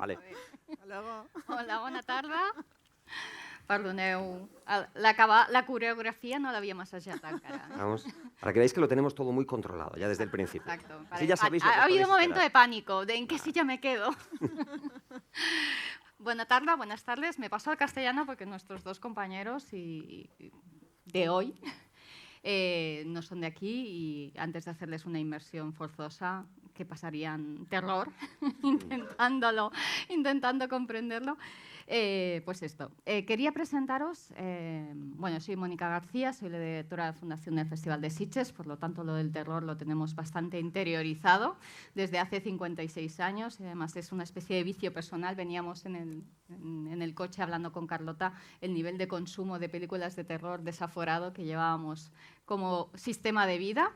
Vale. Hasta luego. Hola, bona tarda. Perdoneu, la coreografia no l'havíem assajat encara. Vamos, para que veáis que lo tenemos todo muy controlado, ya desde el principio. Exacto. Así ya sabéis lo que Ha habido podéis un momento esperar. de pánico, de en qué silla me quedo. Buenas tardes. Me paso al castellano porque nuestros dos compañeros de hoy no son de aquí y antes de hacerles una inmersión forzosa que pasarían terror intentando comprenderlo. Pues esto, quería presentaros, bueno, soy Mónica García, soy la directora de la Fundación del Festival de Sitges, por lo tanto lo del terror lo tenemos bastante interiorizado desde hace 56 años, y además es una especie de vicio personal. Veníamos en el coche hablando con Carlota el nivel de consumo de películas de terror desaforado que llevábamos como sistema de vida.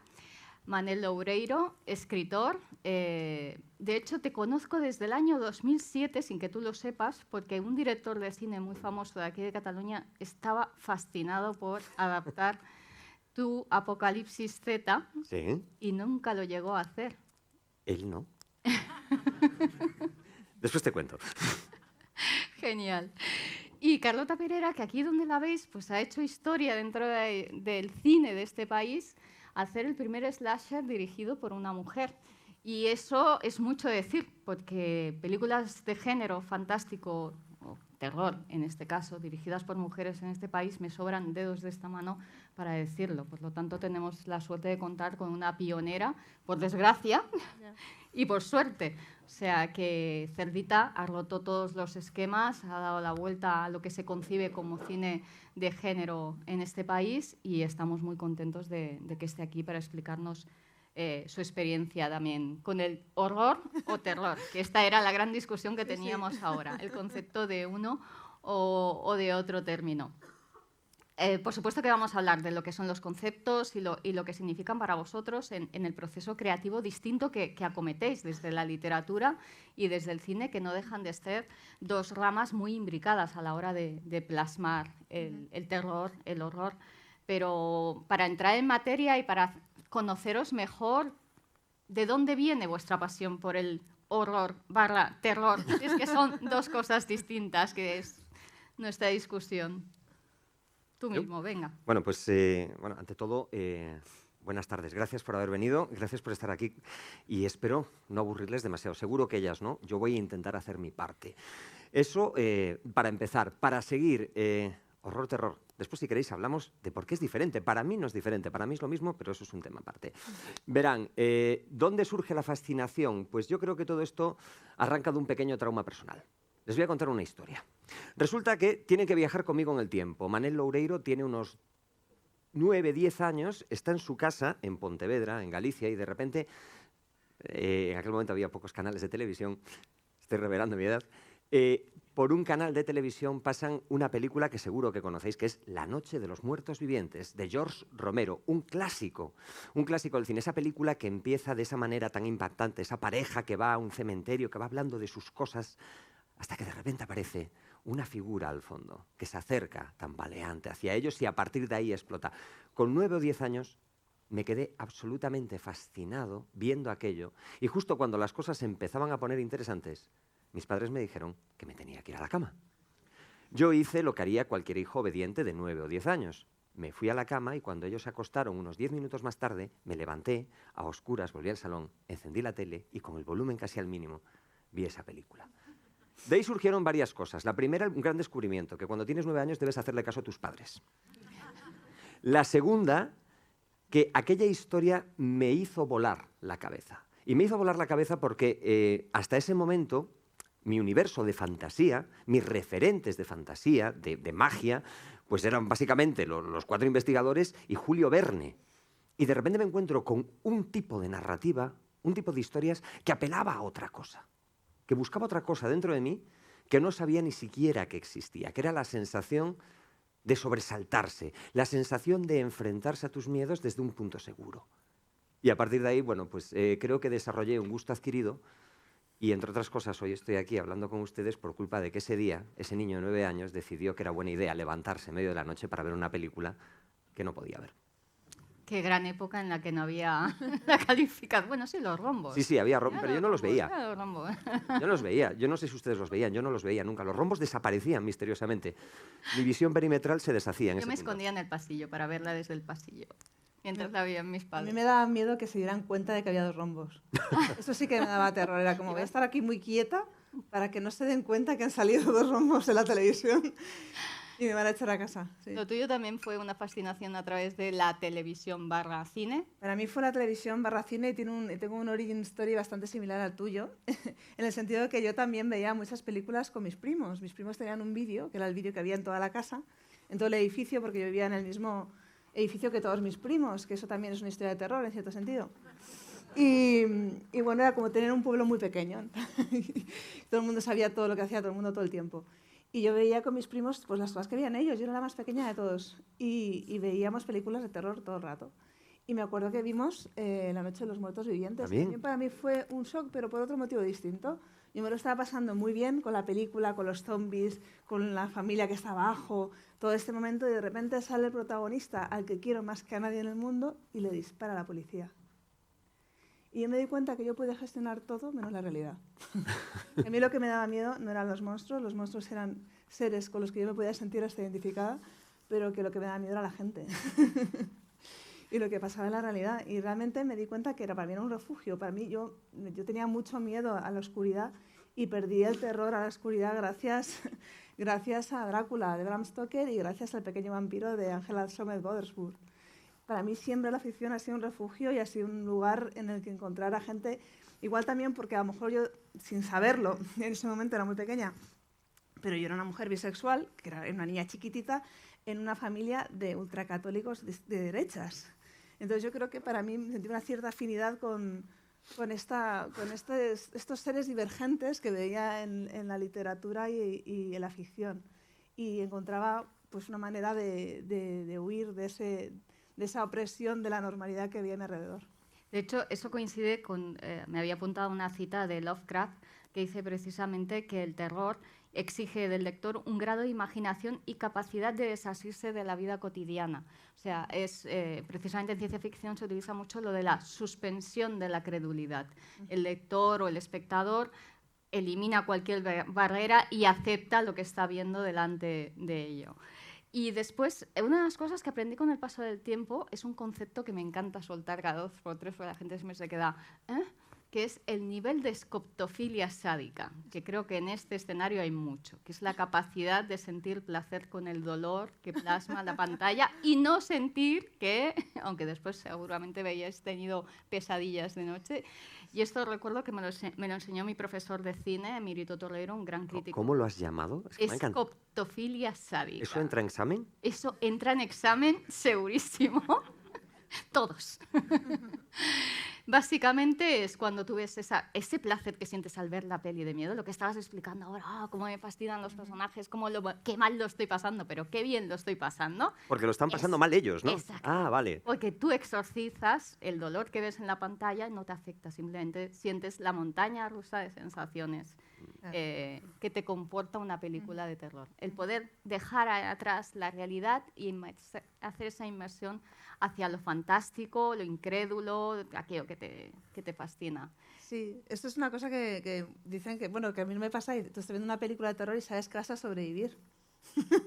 Manel Loureiro, escritor. De hecho, te conozco desde el año 2007, sin que tú lo sepas, porque un director de cine muy famoso de aquí de Cataluña estaba fascinado por adaptar tu Apocalipsis Z. Sí. Y nunca lo llegó a hacer. Él no. Después te cuento. Genial. Y Carlota Perera, que aquí donde la veis, pues ha hecho historia dentro del cine de este país, hacer el primer slasher dirigido por una mujer. Y eso es mucho decir, porque películas de género fantástico, o terror en este caso, dirigidas por mujeres en este país, me sobran dedos de esta mano para decirlo. Por lo tanto, tenemos la suerte de contar con una pionera, por desgracia, y por suerte. O sea que Cerdita ha roto todos los esquemas, ha dado la vuelta a lo que se concibe como cine de género en este país y estamos muy contentos de que esté aquí para explicarnos su experiencia también con el horror o terror, que esta era la gran discusión que teníamos ahora, el concepto de uno o de otro término. Por supuesto que vamos a hablar de lo que son los conceptos y lo que significan para vosotros en el proceso creativo distinto que acometéis desde la literatura y desde el cine, que no dejan de ser dos ramas muy imbricadas a la hora de plasmar el terror, el horror. Pero para entrar en materia y para conoceros mejor, ¿de dónde viene vuestra pasión por el horror / terror? Es que son dos cosas distintas, que es nuestra discusión. Tú mismo, venga. Bueno, pues ante todo, buenas tardes. Gracias por haber venido, gracias por estar aquí y espero no aburrirles demasiado. Seguro que ellas no, yo voy a intentar hacer mi parte. Eso para empezar. Para seguir, horror, terror. Después, si queréis, hablamos de por qué es diferente. Para mí no es diferente, para mí es lo mismo, pero eso es un tema aparte. Verán, ¿dónde surge la fascinación? Pues yo creo que todo esto arranca de un pequeño trauma personal. Les voy a contar una historia. Resulta que tienen que viajar conmigo en el tiempo. Manel Loureiro tiene unos 9, 10 años, está en su casa en Pontevedra, en Galicia, y de repente, en aquel momento había pocos canales de televisión, estoy revelando mi edad, por un canal de televisión pasan una película que seguro que conocéis, que es La noche de los muertos vivientes, de George Romero, un clásico del cine. Esa película que empieza de esa manera tan impactante, esa pareja que va a un cementerio, que va hablando de sus cosas, hasta que de repente aparece una figura al fondo que se acerca tambaleante hacia ellos y a partir de ahí explota. Con 9 o 10 años me quedé absolutamente fascinado viendo aquello y justo cuando las cosas se empezaban a poner interesantes, mis padres me dijeron que me tenía que ir a la cama. Yo hice lo que haría cualquier hijo obediente de 9 o 10 años. Me fui a la cama y cuando ellos se acostaron unos 10 minutos más tarde, me levanté, a oscuras volví al salón, encendí la tele y con el volumen casi al mínimo vi esa película. De ahí surgieron varias cosas. La primera, un gran descubrimiento, que cuando tienes 9 años debes hacerle caso a tus padres. La segunda, que aquella historia me hizo volar la cabeza. Y me hizo volar la cabeza porque hasta ese momento mi universo de fantasía, mis referentes de fantasía, de magia, pues eran básicamente los 4 investigadores y Julio Verne. Y de repente me encuentro con un tipo de narrativa, un tipo de historias que apelaba a otra cosa, que buscaba otra cosa dentro de mí que no sabía ni siquiera que existía, que era la sensación de sobresaltarse, la sensación de enfrentarse a tus miedos desde un punto seguro. Y a partir de ahí, bueno, pues creo que desarrollé un gusto adquirido y, entre otras cosas, hoy estoy aquí hablando con ustedes por culpa de que ese día, ese niño de 9 años decidió que era buena idea levantarse en medio de la noche para ver una película que no podía ver. Qué gran época en la que no había la calificación. Bueno, sí, los rombos. Sí, había rombos, pero yo no los veía. Los rombos. Yo no los veía. Yo no sé si ustedes los veían, yo no los veía nunca. Los rombos desaparecían misteriosamente. Mi visión perimetral se deshacía en Yo ese me punto. escondía en el pasillo para verla desde el pasillo, mientras la veían mis A padres. mí me daba miedo que se dieran cuenta de que había 2 rombos. Eso sí que me daba terror. Era como, voy a estar aquí muy quieta para que no se den cuenta que han salido 2 rombos en la televisión y me van a echar a casa. Sí. Lo tuyo también fue una fascinación a través de la televisión / cine. Para mí fue la televisión / cine y tengo un origin story bastante similar al tuyo, en el sentido de que yo también veía muchas películas con mis primos. Mis primos tenían un vídeo, que era el vídeo que había en toda la casa, en todo el edificio, porque yo vivía en el mismo edificio que todos mis primos, que eso también es una historia de terror, en cierto sentido. Y bueno, era como tener un pueblo muy pequeño. Todo el mundo sabía todo lo que hacía todo el mundo todo el tiempo. Y yo veía con mis primos pues, las cosas que veían ellos. Yo era la más pequeña de todos. Y veíamos películas de terror todo el rato. Y me acuerdo que vimos La noche de los muertos vivientes. También para mí fue un shock, pero por otro motivo distinto. Yo me lo estaba pasando muy bien con la película, con los zombies, con la familia que está abajo, todo este momento, y de repente sale el protagonista, al que quiero más que a nadie en el mundo, y le dispara a la policía. Y yo me di cuenta que yo podía gestionar todo menos la realidad. A mí lo que me daba miedo no eran los monstruos eran seres con los que yo me podía sentir hasta identificada, pero que lo que me daba miedo era la gente. Y lo que pasaba en la realidad. Y realmente me di cuenta que para mí era un refugio. Para mí yo tenía mucho miedo a la oscuridad y perdí el terror a la oscuridad gracias a Drácula de Bram Stoker y gracias al pequeño vampiro de Angela Sommers-Wodersburg. Para mí siempre la ficción ha sido un refugio y ha sido un lugar en el que encontrar a gente, igual también porque a lo mejor yo, sin saberlo, en ese momento era muy pequeña, pero yo era una mujer bisexual, que era una niña chiquitita, en una familia de ultracatólicos de derechas. Entonces yo creo que para mí sentí una cierta afinidad con estos seres divergentes que veía en la literatura y en la ficción. Y encontraba pues, una manera de huir de esa opresión de la normalidad que había a mi alrededor. De hecho, eso coincide con, me había apuntado una cita de Lovecraft que dice precisamente que el terror exige del lector un grado de imaginación y capacidad de desasirse de la vida cotidiana. O sea, precisamente en ciencia ficción se utiliza mucho lo de la suspensión de la credulidad. El lector o el espectador elimina cualquier barrera y acepta lo que está viendo delante de ello. Y después, una de las cosas que aprendí con el paso del tiempo es un concepto que me encanta soltar cada 2 por 3, porque la gente siempre se queda, que es el nivel de escoptofilia sádica, que creo que en este escenario hay mucho, que es la capacidad de sentir placer con el dolor que plasma la pantalla y no sentir que, aunque después seguramente habéis tenido pesadillas de noche, y esto recuerdo que me lo enseñó mi profesor de cine, Emilito Torrero, un gran crítico. ¿Cómo lo has llamado? Es que escoptofilia sádica. ¿Eso entra en examen? Eso entra en examen segurísimo. Todos. Básicamente es cuando tú ves ese placer que sientes al ver la peli de miedo, lo que estabas explicando ahora, cómo me fascinan los personajes, qué mal lo estoy pasando, pero qué bien lo estoy pasando. Porque lo están pasando mal ellos, ¿no? Exacto. Ah, vale. Porque tú exorcizas el dolor que ves en la pantalla y no te afecta, simplemente sientes la montaña rusa de sensaciones que te comporta una película de terror. El poder dejar atrás la realidad y hacer esa inmersión hacia lo fantástico, lo incrédulo, aquello que te fascina. Sí, esto es una cosa que dicen que, bueno, que a mí no me pasa, y tú estás viendo una película de terror y sabes que vas a sobrevivir.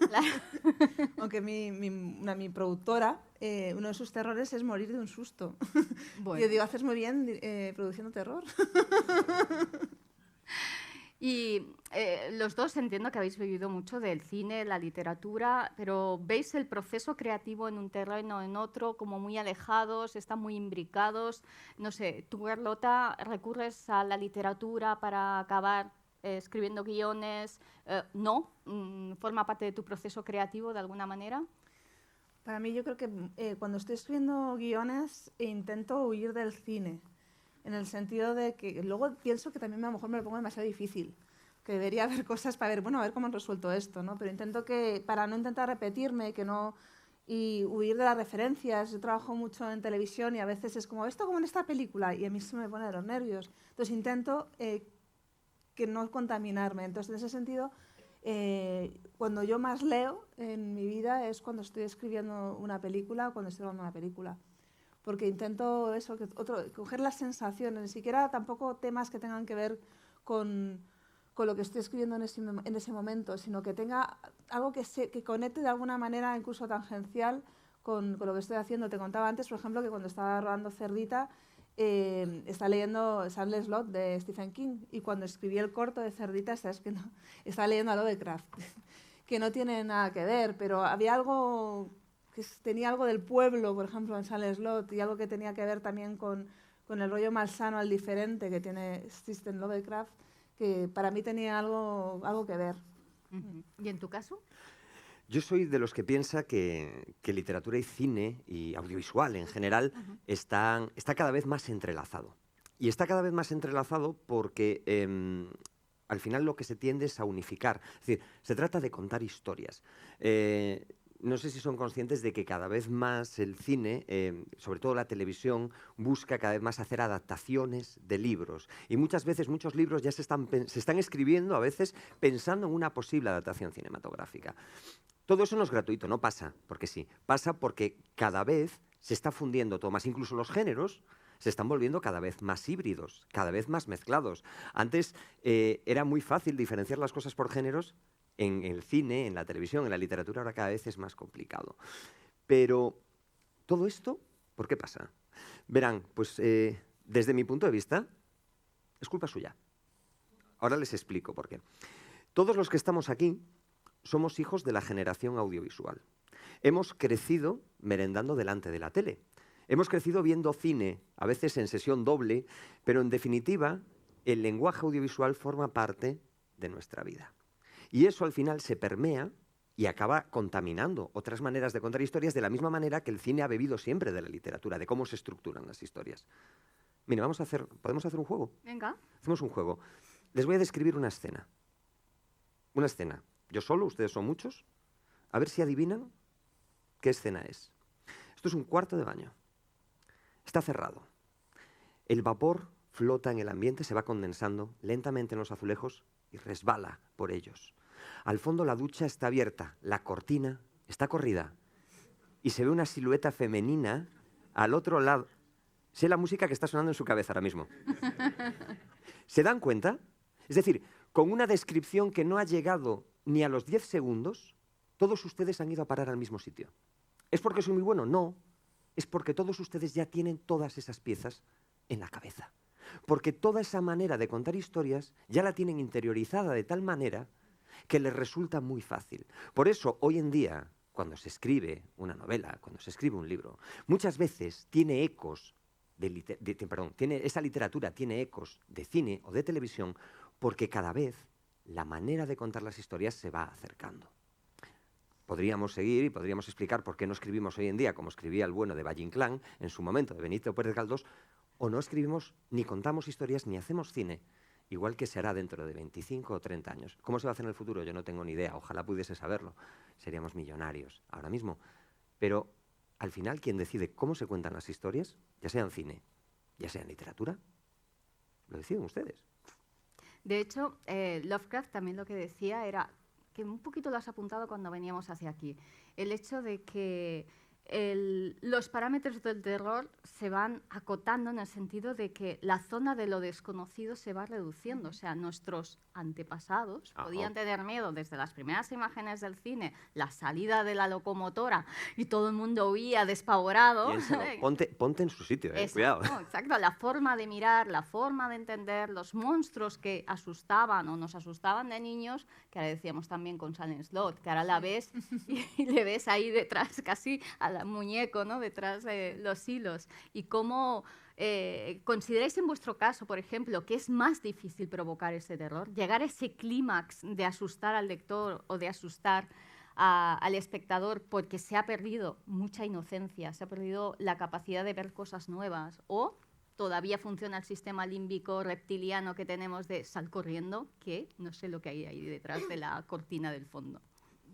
Claro. Aunque mi productora, uno de sus terrores es morir de un susto. Bueno. Y yo digo, haces muy bien produciendo terror. Y los dos entiendo que habéis vivido mucho del cine, la literatura, pero ¿veis el proceso creativo en un terreno, en otro, como muy alejados, están muy imbricados? No sé, tú, Carlota, ¿recurres a la literatura para acabar escribiendo guiones? ¿No? ¿Forma parte de tu proceso creativo de alguna manera? Para mí yo creo que cuando estoy escribiendo guiones intento huir del cine. En el sentido de que luego pienso que también a lo mejor me lo pongo demasiado difícil, que debería haber cosas para ver, bueno, a ver cómo han resuelto esto, ¿no? Pero intento que, para no intentar repetirme, y huir de las referencias. Yo trabajo mucho en televisión y a veces es como, esto como en esta película, y a mí se me pone de los nervios. Entonces intento que no contaminarme. Entonces, en ese sentido, cuando yo más leo en mi vida es cuando estoy escribiendo una película o cuando estoy grabando una película. porque intento eso, coger las sensaciones, ni siquiera tampoco temas que tengan que ver con lo que estoy escribiendo en ese momento, sino que tenga algo que conecte de alguna manera, incluso tangencial, con lo que estoy haciendo. Te contaba antes, por ejemplo, que cuando estaba rodando Cerdita, estaba leyendo Salem Slot de Stephen King, y cuando escribí el corto de Cerdita, estaba leyendo a Lovecraft, que no tiene nada que ver, pero había algo que tenía algo del pueblo, por ejemplo, en Salem Slot, y algo que tenía que ver también con el rollo malsano al diferente que existe en Lovecraft, que para mí tenía algo que ver. ¿Y en tu caso? Yo soy de los que piensa que literatura y cine y audiovisual en general está cada vez más entrelazado. Y está cada vez más entrelazado porque al final lo que se tiende es a unificar. Es decir, se trata de contar historias. No sé si son conscientes de que cada vez más el cine, sobre todo la televisión, busca cada vez más hacer adaptaciones de libros. Y muchas veces muchos libros ya se están escribiendo a veces pensando en una posible adaptación cinematográfica. Todo eso no es gratuito, no pasa porque sí. Pasa porque cada vez se está fundiendo todo más. Incluso los géneros se están volviendo cada vez más híbridos, cada vez más mezclados. Antes era muy fácil diferenciar las cosas por géneros. En el cine, en la televisión, en la literatura, ahora cada vez es más complicado. Pero todo esto, ¿por qué pasa? Verán, pues desde mi punto de vista, es culpa suya. Ahora les explico por qué. Todos los que estamos aquí somos hijos de la generación audiovisual. Hemos crecido merendando delante de la tele. Hemos crecido viendo cine, a veces en sesión doble, pero en definitiva, el lenguaje audiovisual forma parte de nuestra vida. Y eso al final se permea y acaba contaminando otras maneras de contar historias de la misma manera que el cine ha bebido siempre de la literatura, de cómo se estructuran las historias. Mira, ¿podemos hacer un juego? Venga. Hacemos un juego. Les voy a describir una escena. Una escena. Yo solo, ustedes son muchos. A ver si adivinan qué escena es. Esto es un cuarto de baño. Está cerrado. El vapor flota en el ambiente, se va condensando lentamente en los azulejos y resbala por ellos. Al fondo la ducha está abierta, la cortina está corrida y se ve una silueta femenina al otro lado. Sé la música que está sonando en su cabeza ahora mismo. ¿Se dan cuenta? Es decir, con una descripción que no ha llegado ni a los 10 segundos, todos ustedes han ido a parar al mismo sitio. ¿Es porque soy muy bueno? No. Es porque todos ustedes ya tienen todas esas piezas en la cabeza. Porque toda esa manera de contar historias ya la tienen interiorizada de tal manera que les resulta muy fácil. Por eso, hoy en día, cuando se escribe una novela, cuando se escribe un libro, muchas veces tiene ecos esa literatura tiene ecos de cine o de televisión porque cada vez la manera de contar las historias se va acercando. Podríamos seguir y podríamos explicar por qué no escribimos hoy en día como escribía el bueno de Valle Inclán en su momento, de Benito Pérez Galdós, o no escribimos ni contamos historias ni hacemos cine, igual que se hará dentro de 25 o 30 años. ¿Cómo se va a hacer en el futuro? Yo no tengo ni idea, ojalá pudiese saberlo. Seríamos millonarios ahora mismo. Pero al final, quien decide cómo se cuentan las historias, ya sea en cine, ya sea en literatura, lo deciden ustedes. De hecho, Lovecraft también lo que decía era, que un poquito lo has apuntado cuando veníamos hacia aquí, el hecho de que los parámetros del terror se van acotando en el sentido de que la zona de lo desconocido se va reduciendo. O sea, nuestros antepasados podían tener miedo desde las primeras imágenes del cine, la salida de la locomotora y todo el mundo huía despavorado. Ponte en su sitio, cuidado. No, exacto, la forma de mirar, la forma de entender, los monstruos que asustaban o nos asustaban de niños, que ahora decíamos también con Salem Slot, que ahora la ves y le ves ahí detrás casi al muñeco, ¿no? Detrás de los hilos. Y cómo consideráis en vuestro caso, por ejemplo, que es más difícil provocar ese terror, llegar a ese clímax de asustar al lector o de asustar al espectador porque se ha perdido mucha inocencia, se ha perdido la capacidad de ver cosas nuevas, o todavía funciona el sistema límbico reptiliano que tenemos de sal corriendo, que no sé lo que hay ahí detrás de la cortina del fondo.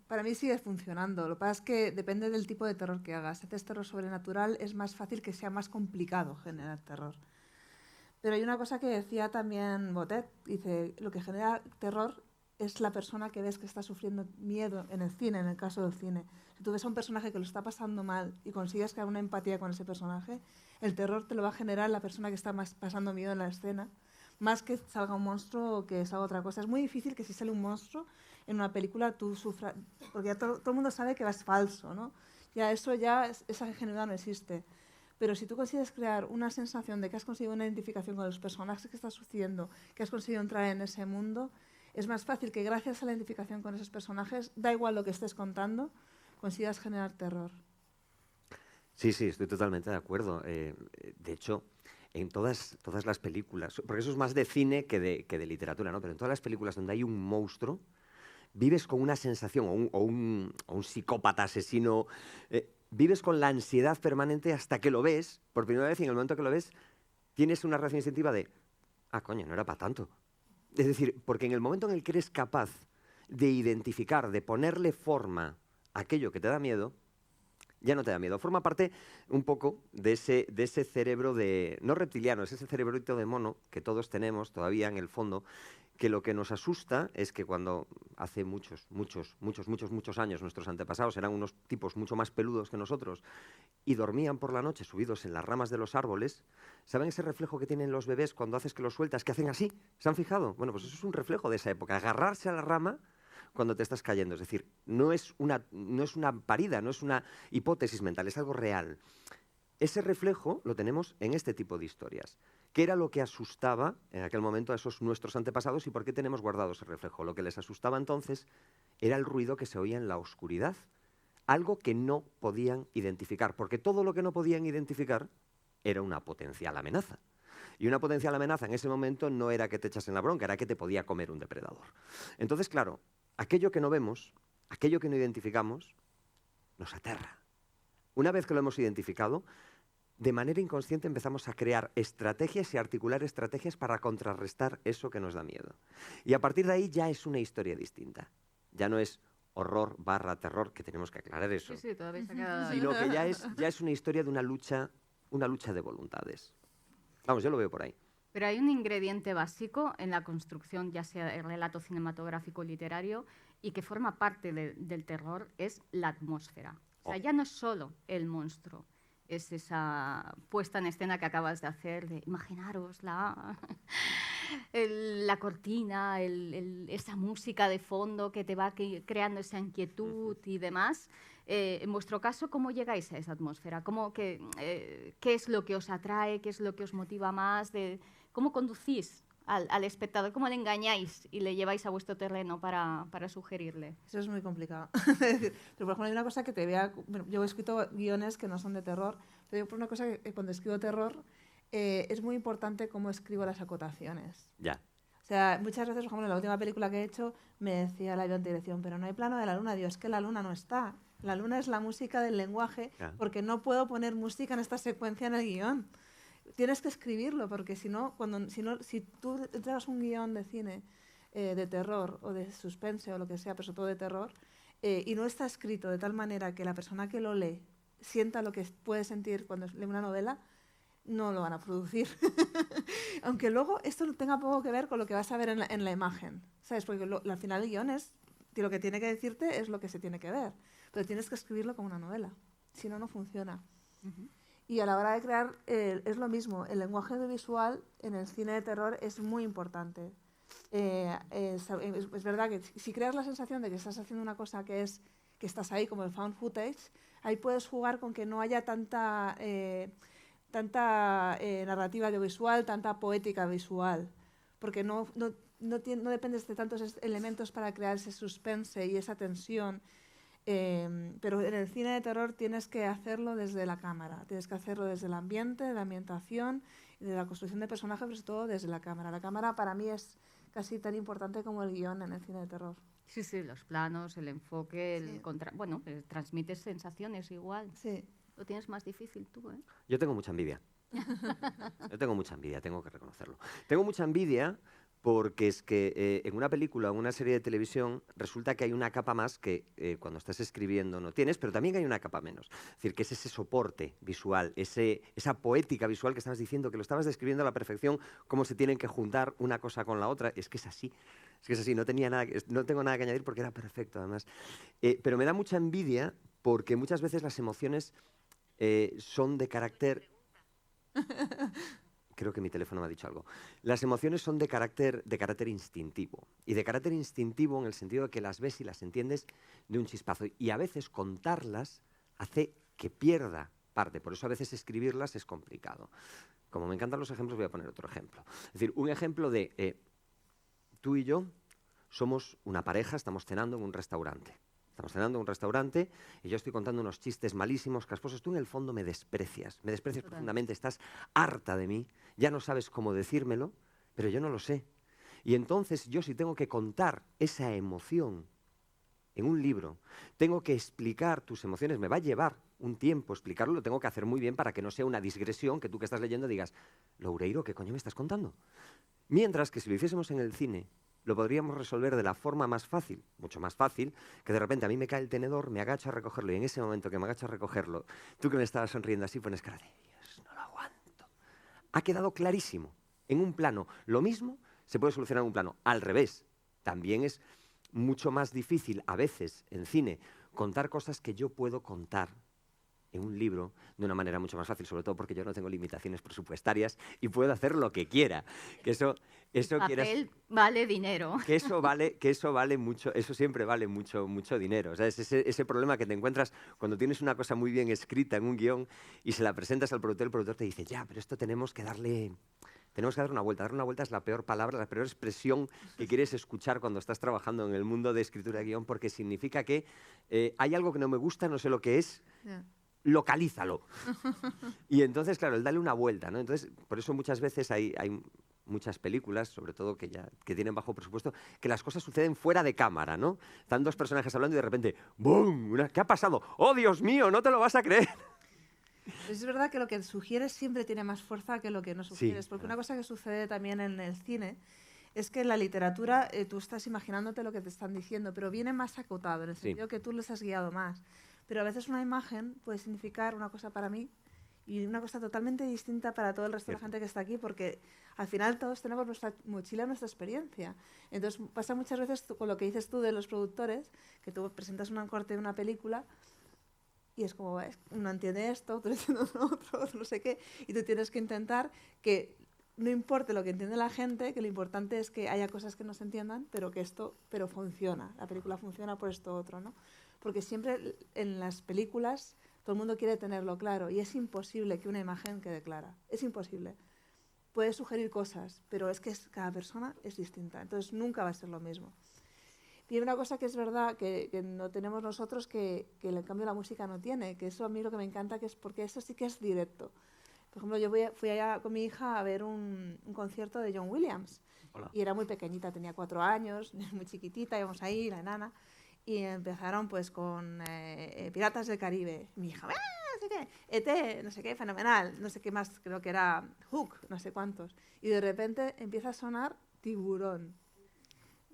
Para mí sigue funcionando. Lo que pasa es que depende del tipo de terror que hagas. Si haces terror sobrenatural, es más fácil que sea más complicado generar terror. Pero hay una cosa que decía también Botet. Dice, lo que genera terror es la persona que ves que está sufriendo miedo en el cine, en el caso del cine. tú ves a un personaje que lo está pasando mal y consigues crear una empatía con ese personaje, el terror te lo va a generar la persona que está más pasando miedo en la escena, más que salga un monstruo o que salga otra cosa. Es muy difícil que si sale un monstruo en una película tú sufras, porque ya todo el mundo sabe que es falso, ¿no? Ya eso ya, esa ingenuidad no existe. Pero si tú consigues crear una sensación de que has conseguido una identificación con los personajes que está sucediendo, que has conseguido entrar en ese mundo, es más fácil que gracias a la identificación con esos personajes, da igual lo que estés contando, consigas generar terror. Sí, estoy totalmente de acuerdo. De hecho, en todas las películas, porque eso es más de cine que de literatura, ¿no? Pero en todas las películas donde hay un monstruo, vives con una sensación, o un psicópata asesino, vives con la ansiedad permanente hasta que lo ves, por primera vez, y en el momento que lo ves, tienes una reacción instintiva de, coño, no era para tanto. Es decir, porque en el momento en el que eres capaz de identificar, de ponerle forma a aquello que te da miedo, ya no te da miedo. Forma parte un poco de ese cerebro no reptiliano, es ese cerebrito de mono que todos tenemos todavía en el fondo, que lo que nos asusta es que cuando hace muchos años nuestros antepasados eran unos tipos mucho más peludos que nosotros y dormían por la noche subidos en las ramas de los árboles, ¿saben ese reflejo que tienen los bebés cuando haces que los sueltas, que hacen así? ¿Se han fijado? Bueno, pues eso es un reflejo de esa época, agarrarse a la rama cuando te estás cayendo. Es decir, no es una parida, no es una hipótesis mental, es algo real. Ese reflejo lo tenemos en este tipo de historias. ¿Qué era lo que asustaba en aquel momento a esos nuestros antepasados y por qué tenemos guardado ese reflejo? Lo que les asustaba entonces era el ruido que se oía en la oscuridad, algo que no podían identificar, porque todo lo que no podían identificar era una potencial amenaza. Y una potencial amenaza en ese momento no era que te echasen la bronca, era que te podía comer un depredador. Entonces, claro, aquello que no vemos, aquello que no identificamos, nos aterra. Una vez que lo hemos identificado, de manera inconsciente empezamos a crear estrategias y articular estrategias para contrarrestar eso que nos da miedo. Y a partir de ahí ya es una historia distinta. Ya no es horror / terror, que tenemos que aclarar eso. Sí, todavía se ha quedado ahí. Sino que ya es una historia de una lucha de voluntades. Vamos, yo lo veo por ahí. Pero hay un ingrediente básico en la construcción, ya sea el relato cinematográfico o literario, y que forma parte del terror, es la atmósfera. O sea, ya no es solo el monstruo, es esa puesta en escena que acabas de hacer, de imaginaros la cortina, esa música de fondo que te va creando esa inquietud y demás. En vuestro caso, ¿cómo llegáis a esa atmósfera? ¿Qué es lo que os atrae? ¿Qué es lo que os motiva más? ¿Cómo conducís al espectador? ¿Cómo le engañáis y le lleváis a vuestro terreno para sugerirle? Eso es muy complicado. Pero, por ejemplo, hay una cosa que te vea... Bueno, yo he escrito guiones que no son de terror, pero por una cosa que cuando escribo terror es muy importante cómo escribo las acotaciones. Ya. O sea, muchas veces, por ejemplo, en la última película que he hecho, me decía la dirección, pero no hay plano de la luna. Digo, es que la luna no está. La luna es la música del lenguaje, porque no puedo poner música en esta secuencia en el guión. Tienes que escribirlo, porque si tú entregas un guión de cine de terror o de suspense o lo que sea, pero sobre todo de terror, y no está escrito de tal manera que la persona que lo lee sienta lo que puede sentir cuando lee una novela, no lo van a producir. Aunque luego esto no tenga poco que ver con lo que vas a ver en la imagen, ¿sabes? Porque al final el guión lo que tiene que decirte es lo que se tiene que ver, pero tienes que escribirlo como una novela, si no, no funciona. Uh-huh. Y a la hora de crear es lo mismo, el lenguaje visual en el cine de terror es muy importante. Es verdad que si creas la sensación de que estás haciendo una cosa que estás ahí, como el found footage, ahí puedes jugar con que no haya tanta narrativa audiovisual, tanta poética visual, porque no dependes de tantos elementos para crear ese suspense y esa tensión. Pero en el cine de terror tienes que hacerlo desde la cámara, tienes que hacerlo desde el ambiente, de la ambientación, y de la construcción de personajes, pero sobre todo desde la cámara. La cámara para mí es casi tan importante como el guión en el cine de terror. Sí, los planos, el enfoque, transmites sensaciones igual. Sí. Lo tienes más difícil tú, ¿eh? Yo tengo mucha envidia. Tengo que reconocerlo. Tengo mucha envidia porque es que en una película o en una serie de televisión resulta que hay una capa más que cuando estás escribiendo no tienes, pero también hay una capa menos. Es decir, que es ese soporte visual, esa poética visual que estabas diciendo, que lo estabas describiendo a la perfección, cómo se tienen que juntar una cosa con la otra. Es que es así, no tengo nada que añadir porque era perfecto además. Pero me da mucha envidia porque muchas veces las emociones son de carácter... Creo que mi teléfono me ha dicho algo. Las emociones son de carácter instintivo. Y de carácter instintivo en el sentido de que las ves y las entiendes de un chispazo. Y a veces contarlas hace que pierda parte. Por eso a veces escribirlas es complicado. Como me encantan los ejemplos, voy a poner otro ejemplo. Es decir, un ejemplo de tú y yo somos una pareja, estamos cenando en un restaurante. Estamos cenando en un restaurante y yo estoy contando unos chistes malísimos, casposos. Tú en el fondo me desprecias profundamente, estás harta de mí, ya no sabes cómo decírmelo, pero yo no lo sé. Y entonces yo si tengo que contar esa emoción en un libro, tengo que explicar tus emociones, me va a llevar un tiempo explicarlo, lo tengo que hacer muy bien para que no sea una digresión que tú que estás leyendo digas, Loureiro, ¿qué coño me estás contando? Mientras que si lo hiciésemos en el cine, lo podríamos resolver de la forma más fácil, mucho más fácil, que de repente a mí me cae el tenedor, me agacho a recogerlo y en ese momento que me agacho a recogerlo, tú que me estabas sonriendo así pones cara de Dios, no lo aguanto. Ha quedado clarísimo, en un plano. Lo mismo se puede solucionar en un plano. Al revés, también es mucho más difícil a veces en cine contar cosas que yo puedo contar en un libro de una manera mucho más fácil, sobre todo porque yo no tengo limitaciones presupuestarias y puedo hacer lo que quiera. Que eso papel vale dinero. Que eso vale mucho, eso siempre vale mucho dinero. O sea, es ese problema que te encuentras cuando tienes una cosa muy bien escrita en un guión y se la presentas al productor, el productor te dice, ya, pero esto tenemos que dar una vuelta. Dar una vuelta es la peor palabra, la peor expresión que quieres escuchar cuando estás trabajando en el mundo de escritura de guión, porque significa que hay algo que no me gusta, no sé lo que es, localízalo. Y entonces, claro, el darle una vuelta, ¿no? Entonces, por eso muchas veces hay muchas películas, sobre todo que tienen bajo presupuesto, que las cosas suceden fuera de cámara, ¿no? Están dos personajes hablando y de repente, ¡bum! ¿Qué ha pasado? ¡Oh, Dios mío! ¡No te lo vas a creer! Es verdad que lo que sugieres siempre tiene más fuerza que lo que no sugieres, Sí, porque una cosa que sucede también en el cine es que en la literatura tú estás imaginándote lo que te están diciendo, pero viene más acotado, en el sentido que tú les has guiado más. Pero a veces una imagen puede significar una cosa para mí y una cosa totalmente distinta para todo el resto de la gente que está aquí, porque al final todos tenemos nuestra mochila, nuestra experiencia. Entonces pasa muchas veces con lo que dices tú de los productores, que tú presentas un corte de una película y es como, uno entiende esto, otro entiende otro, no sé qué, y tú tienes que intentar que no importe lo que entiende la gente, que lo importante es que haya cosas que no se entiendan, pero funciona, la película funciona por esto otro, ¿no? Porque siempre en las películas todo el mundo quiere tenerlo claro y es imposible que una imagen quede clara, es imposible. Puedes sugerir cosas, pero es que cada persona es distinta, entonces nunca va a ser lo mismo. Y hay una cosa que es verdad que no tenemos nosotros, que en cambio la música no tiene, que eso a mí lo que me encanta, que es porque eso sí que es directo. Por ejemplo, yo fui allá con mi hija a ver un concierto de John Williams. Hola. Y era muy pequeñita, tenía 4 años, muy chiquitita, íbamos ahí, la enana, y empezaron pues con Piratas del Caribe. Mi hija, no sé qué, E.T., no sé qué, fenomenal, no sé qué más, creo que era Hook, no sé cuántos. Y de repente empieza a sonar Tiburón.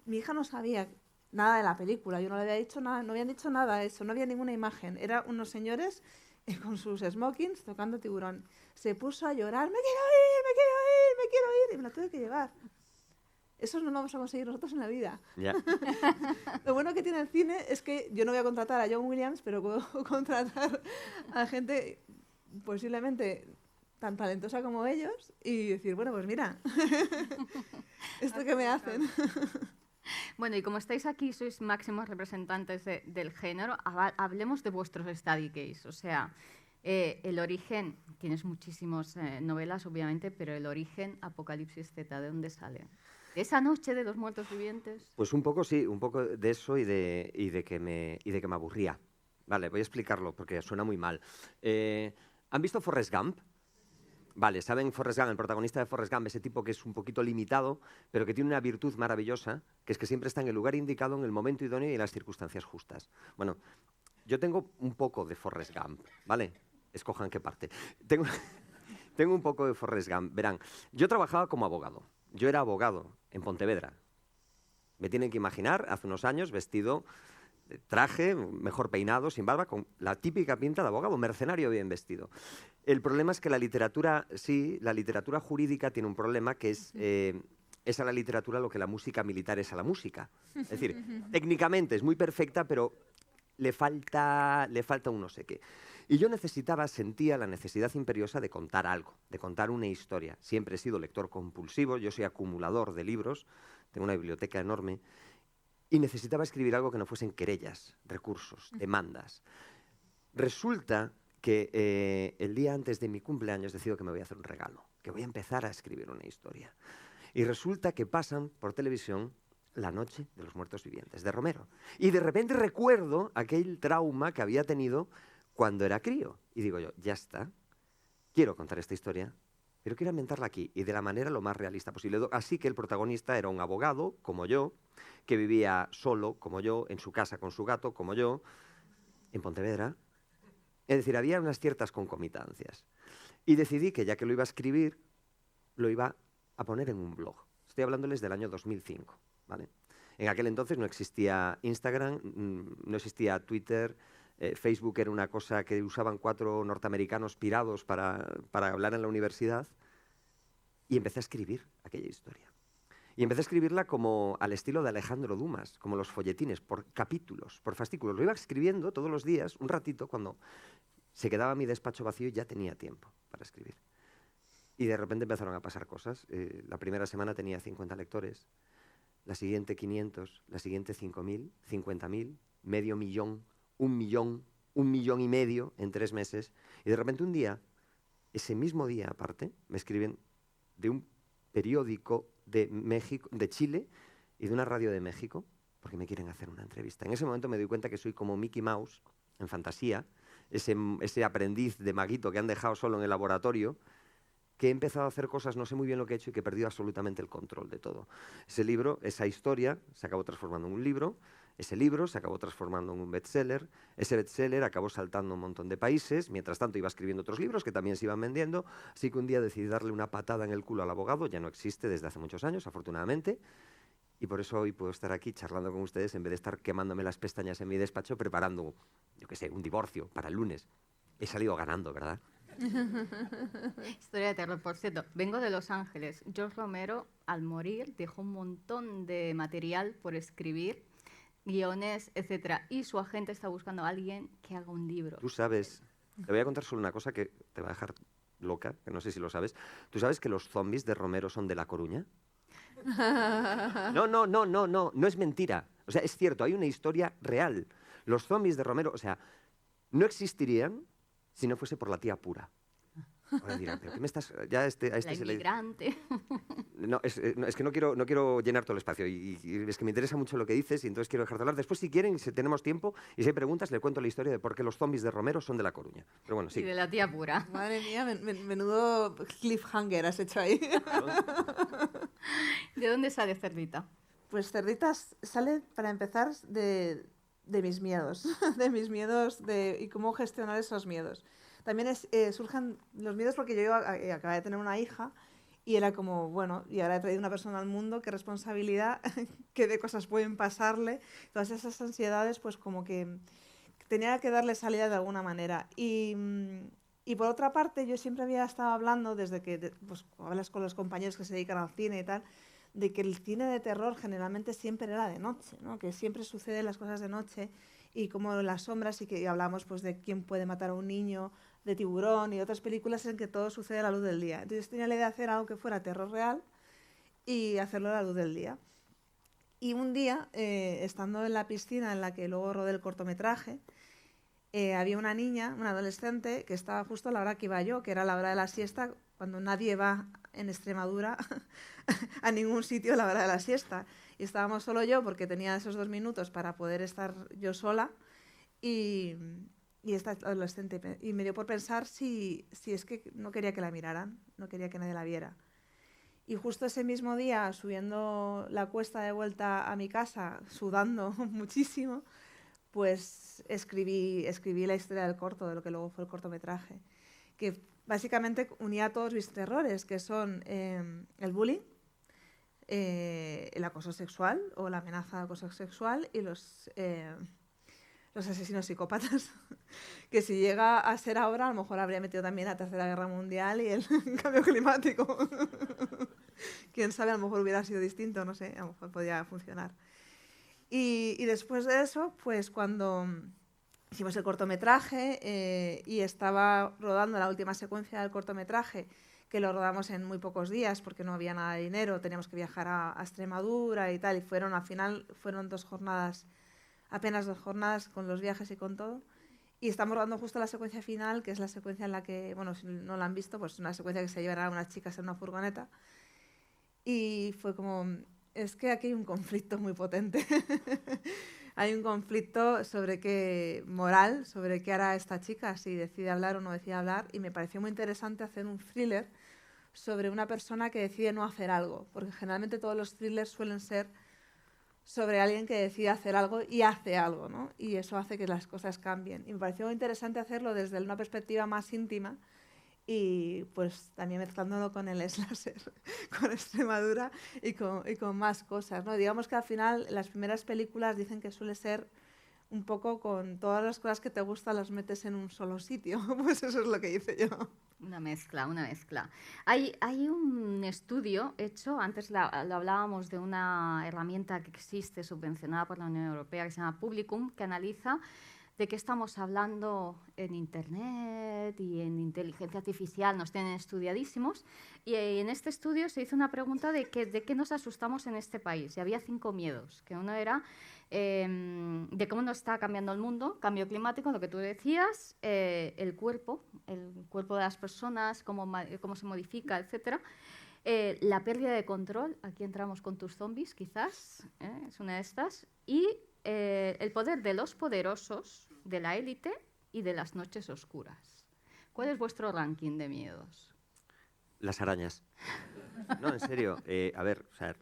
Mi hija no sabía nada de la película, yo no le había dicho nada, no habían dicho nada de eso, no había ninguna imagen. Eran unos señores con sus smokings tocando Tiburón. Se puso a llorar, me quiero ir, me quiero ir, me quiero ir, y me la tuve que llevar. Eso no lo vamos a conseguir nosotros en la vida. Yeah. Lo bueno que tiene el cine es que yo no voy a contratar a John Williams, pero puedo contratar a gente posiblemente tan talentosa como ellos y decir, bueno, pues mira, esto que me hacen. Bueno, y como estáis aquí, sois máximos representantes del género, hablemos de vuestros study case. O sea, el origen, tienes muchísimas novelas, obviamente, pero el origen, Apocalipsis Z, ¿de dónde sale? ¿De esa noche de los muertos vivientes? Pues un poco sí, un poco de eso y de que me aburría. Vale, voy a explicarlo porque suena muy mal. ¿Han visto Forrest Gump? Vale, ¿saben Forrest Gump, el protagonista de Forrest Gump, ese tipo que es un poquito limitado, pero que tiene una virtud maravillosa, que es que siempre está en el lugar indicado, en el momento idóneo y en las circunstancias justas? Bueno, yo tengo un poco de Forrest Gump, ¿vale? Escojan qué parte. Tengo un poco de Forrest Gump. Verán, yo trabajaba como abogado. Yo era abogado en Pontevedra. Me tienen que imaginar, hace unos años, vestido, traje, mejor peinado, sin barba, con la típica pinta de abogado, mercenario bien vestido. El problema es que la literatura jurídica tiene un problema que es a la literatura lo que la música militar es a la música. Es decir, técnicamente es muy perfecta, pero le falta un no sé qué. Y yo sentía la necesidad imperiosa de contar algo, de contar una historia. Siempre he sido lector compulsivo, yo soy acumulador de libros, tengo una biblioteca enorme, y necesitaba escribir algo que no fuesen querellas, recursos, demandas. Resulta que el día antes de mi cumpleaños decido que me voy a hacer un regalo, que voy a empezar a escribir una historia. Y resulta que pasan por televisión La noche de los muertos vivientes, de Romero. Y de repente recuerdo aquel trauma que había tenido cuando era crío. Y digo yo, ya está, quiero contar esta historia, pero quiero inventarla aquí y de la manera lo más realista posible. Así que el protagonista era un abogado, como yo, que vivía solo, como yo, en su casa con su gato, como yo, en Pontevedra. Es decir, había unas ciertas concomitancias. Y decidí que ya que lo iba a escribir, lo iba a poner en un blog. Estoy hablándoles del año 2005, ¿vale? En aquel entonces no existía Instagram, no existía Twitter, Facebook era una cosa que usaban 4 norteamericanos pirados para hablar en la universidad. Y empecé a escribir aquella historia. Y empecé a escribirla como al estilo de Alejandro Dumas, como los folletines, por capítulos, por fascículos. Lo iba escribiendo todos los días, un ratito, cuando se quedaba mi despacho vacío y ya tenía tiempo para escribir. Y de repente empezaron a pasar cosas. La primera semana tenía 50 lectores, la siguiente 500, la siguiente 5.000, 50.000, medio millón, 1 millón, 1,5 millones en 3 meses. Y de repente un día, ese mismo día aparte, me escriben de un periódico de México, de Chile y de una radio de México, porque me quieren hacer una entrevista. En ese momento me doy cuenta que soy como Mickey Mouse en Fantasía, ese aprendiz de maguito que han dejado solo en el laboratorio, que he empezado a hacer cosas, no sé muy bien lo que he hecho y que he perdido absolutamente el control de todo. Ese libro, esa historia, se acabó transformando en un libro, ese libro se acabó transformando en un bestseller, ese bestseller acabó saltando un montón de países, mientras tanto iba escribiendo otros libros que también se iban vendiendo, así que un día decidí darle una patada en el culo al abogado, ya no existe desde hace muchos años, afortunadamente, y por eso hoy puedo estar aquí charlando con ustedes en vez de estar quemándome las pestañas en mi despacho preparando, yo qué sé, un divorcio para el lunes. He salido ganando, ¿verdad? Historia de terror, por cierto. Vengo de Los Ángeles. George Romero, al morir, dejó un montón de material por escribir, guiones, etcétera. Y su agente está buscando a alguien que haga un libro. Tú sabes, te voy a contar solo una cosa que te va a dejar loca, que no sé si lo sabes. ¿Tú sabes que los zombies de Romero son de La Coruña? No es mentira. O sea, es cierto, hay una historia real. Los zombies de Romero, o sea, no existirían si no fuese por la tía Pura. Ahora dirán, ¿pero qué me estás...? Ya a este La se le... inmigrante. No, es que no quiero llenar todo el espacio y es que me interesa mucho lo que dices y entonces quiero dejarte hablar. Después, si quieren, si tenemos tiempo y si hay preguntas, le cuento la historia de por qué los zombies de Romero son de La Coruña. Pero bueno, sí. Y de la tía Pura. Madre mía, menudo cliffhanger has hecho ahí. ¿De dónde sale Cerdita? Pues Cerditas sale, para empezar, de mis miedos, de mis miedos y cómo gestionar esos miedos. También surgen los miedos porque yo acababa de tener una hija y era como, bueno, y ahora he traído una persona al mundo, qué responsabilidad, qué de cosas pueden pasarle. Todas esas ansiedades, pues como que tenía que darle salida de alguna manera. Y por otra parte, yo siempre había estado hablando, desde que pues, hablas con los compañeros que se dedican al cine y tal, de que el cine de terror generalmente siempre era de noche, ¿no? Que siempre suceden las cosas de noche y como las sombras, y que hablamos pues, de quién puede matar a un niño, de Tiburón y otras películas en que todo sucede a la luz del día. Entonces tenía la idea de hacer algo que fuera terror real y hacerlo a la luz del día. Y un día, estando en la piscina en la que luego rodé el cortometraje, había una niña, una adolescente, que estaba justo a la hora que iba yo, que era la hora de la siesta, cuando nadie va en Extremadura a ningún sitio a la hora de la siesta. Y estábamos solo yo, porque tenía esos 2 minutos para poder estar yo sola, y esta adolescente. Y me dio por pensar si es que no quería que la miraran, no quería que nadie la viera. Y justo ese mismo día, subiendo la cuesta de vuelta a mi casa, sudando muchísimo, pues escribí la historia del corto, de lo que luego fue el cortometraje, que básicamente unía todos mis terrores, que son el bullying, el acoso sexual o la amenaza de acoso sexual y los asesinos psicópatas, que si llega a ser ahora, a lo mejor habría metido también la Tercera Guerra Mundial y el cambio climático. Quién sabe, a lo mejor hubiera sido distinto, no sé, a lo mejor podría funcionar. Y después de eso, pues cuando hicimos el cortometraje y estaba rodando la última secuencia del cortometraje, que lo rodamos en muy pocos días porque no había nada de dinero, teníamos que viajar a Extremadura y tal, y al final fueron 2 jornadas, apenas 2 jornadas con los viajes y con todo. Y estamos rodando justo la secuencia final, que es la secuencia en la que, bueno, si no la han visto, pues una secuencia que se llevan a unas chicas en una furgoneta. Y fue como, es que aquí hay un conflicto muy potente. Hay un conflicto moral sobre qué hará esta chica, si decide hablar o no decide hablar, y me pareció muy interesante hacer un thriller sobre una persona que decide no hacer algo, porque generalmente todos los thrillers suelen ser sobre alguien que decide hacer algo y hace algo, ¿no? Y eso hace que las cosas cambien. Y me pareció muy interesante hacerlo desde una perspectiva más íntima y pues también mezclándolo con el slasher, con Extremadura y con más cosas, ¿no? Digamos que al final las primeras películas dicen que suele ser un poco con todas las cosas que te gustan las metes en un solo sitio, pues eso es lo que hice yo. Una mezcla, una mezcla. Hay un estudio hecho, antes lo hablábamos de una herramienta que existe subvencionada por la Unión Europea que se llama Publicum, que analiza de qué estamos hablando en Internet y en inteligencia artificial, nos tienen estudiadísimos. Y en este estudio se hizo una pregunta de qué nos asustamos en este país. Y había 5 miedos, que uno era de cómo nos está cambiando el mundo, cambio climático, lo que tú decías, el cuerpo de las personas, cómo se modifica, etc. La pérdida de control, aquí entramos con tus zombies, quizás, es una de estas, y el poder de los poderosos, de la élite y de las noches oscuras. ¿Cuál es vuestro ranking de miedos? Las arañas. No, en serio. A ver, o sea,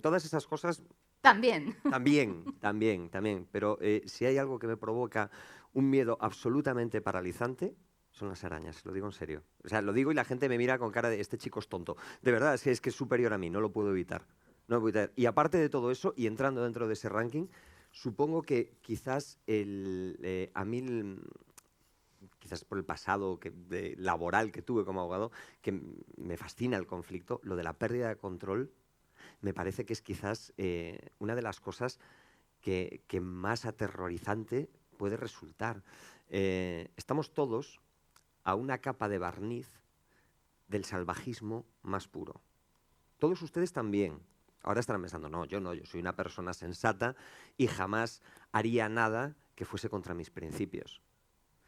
todas esas cosas... También. También. Pero si hay algo que me provoca un miedo absolutamente paralizante, son las arañas, lo digo en serio. O sea, lo digo y la gente me mira con cara de este chico es tonto. De verdad, es que es superior a mí, no lo puedo evitar. No lo puedo evitar. Y aparte de todo eso, y entrando dentro de ese ranking, supongo que quizás quizás por el pasado laboral que tuve como abogado, que me fascina el conflicto, lo de la pérdida de control, me parece que es quizás una de las cosas que más aterrorizante puede resultar. Estamos todos a una capa de barniz del salvajismo más puro. Todos ustedes también. Ahora estarán pensando, no, yo soy una persona sensata y jamás haría nada que fuese contra mis principios.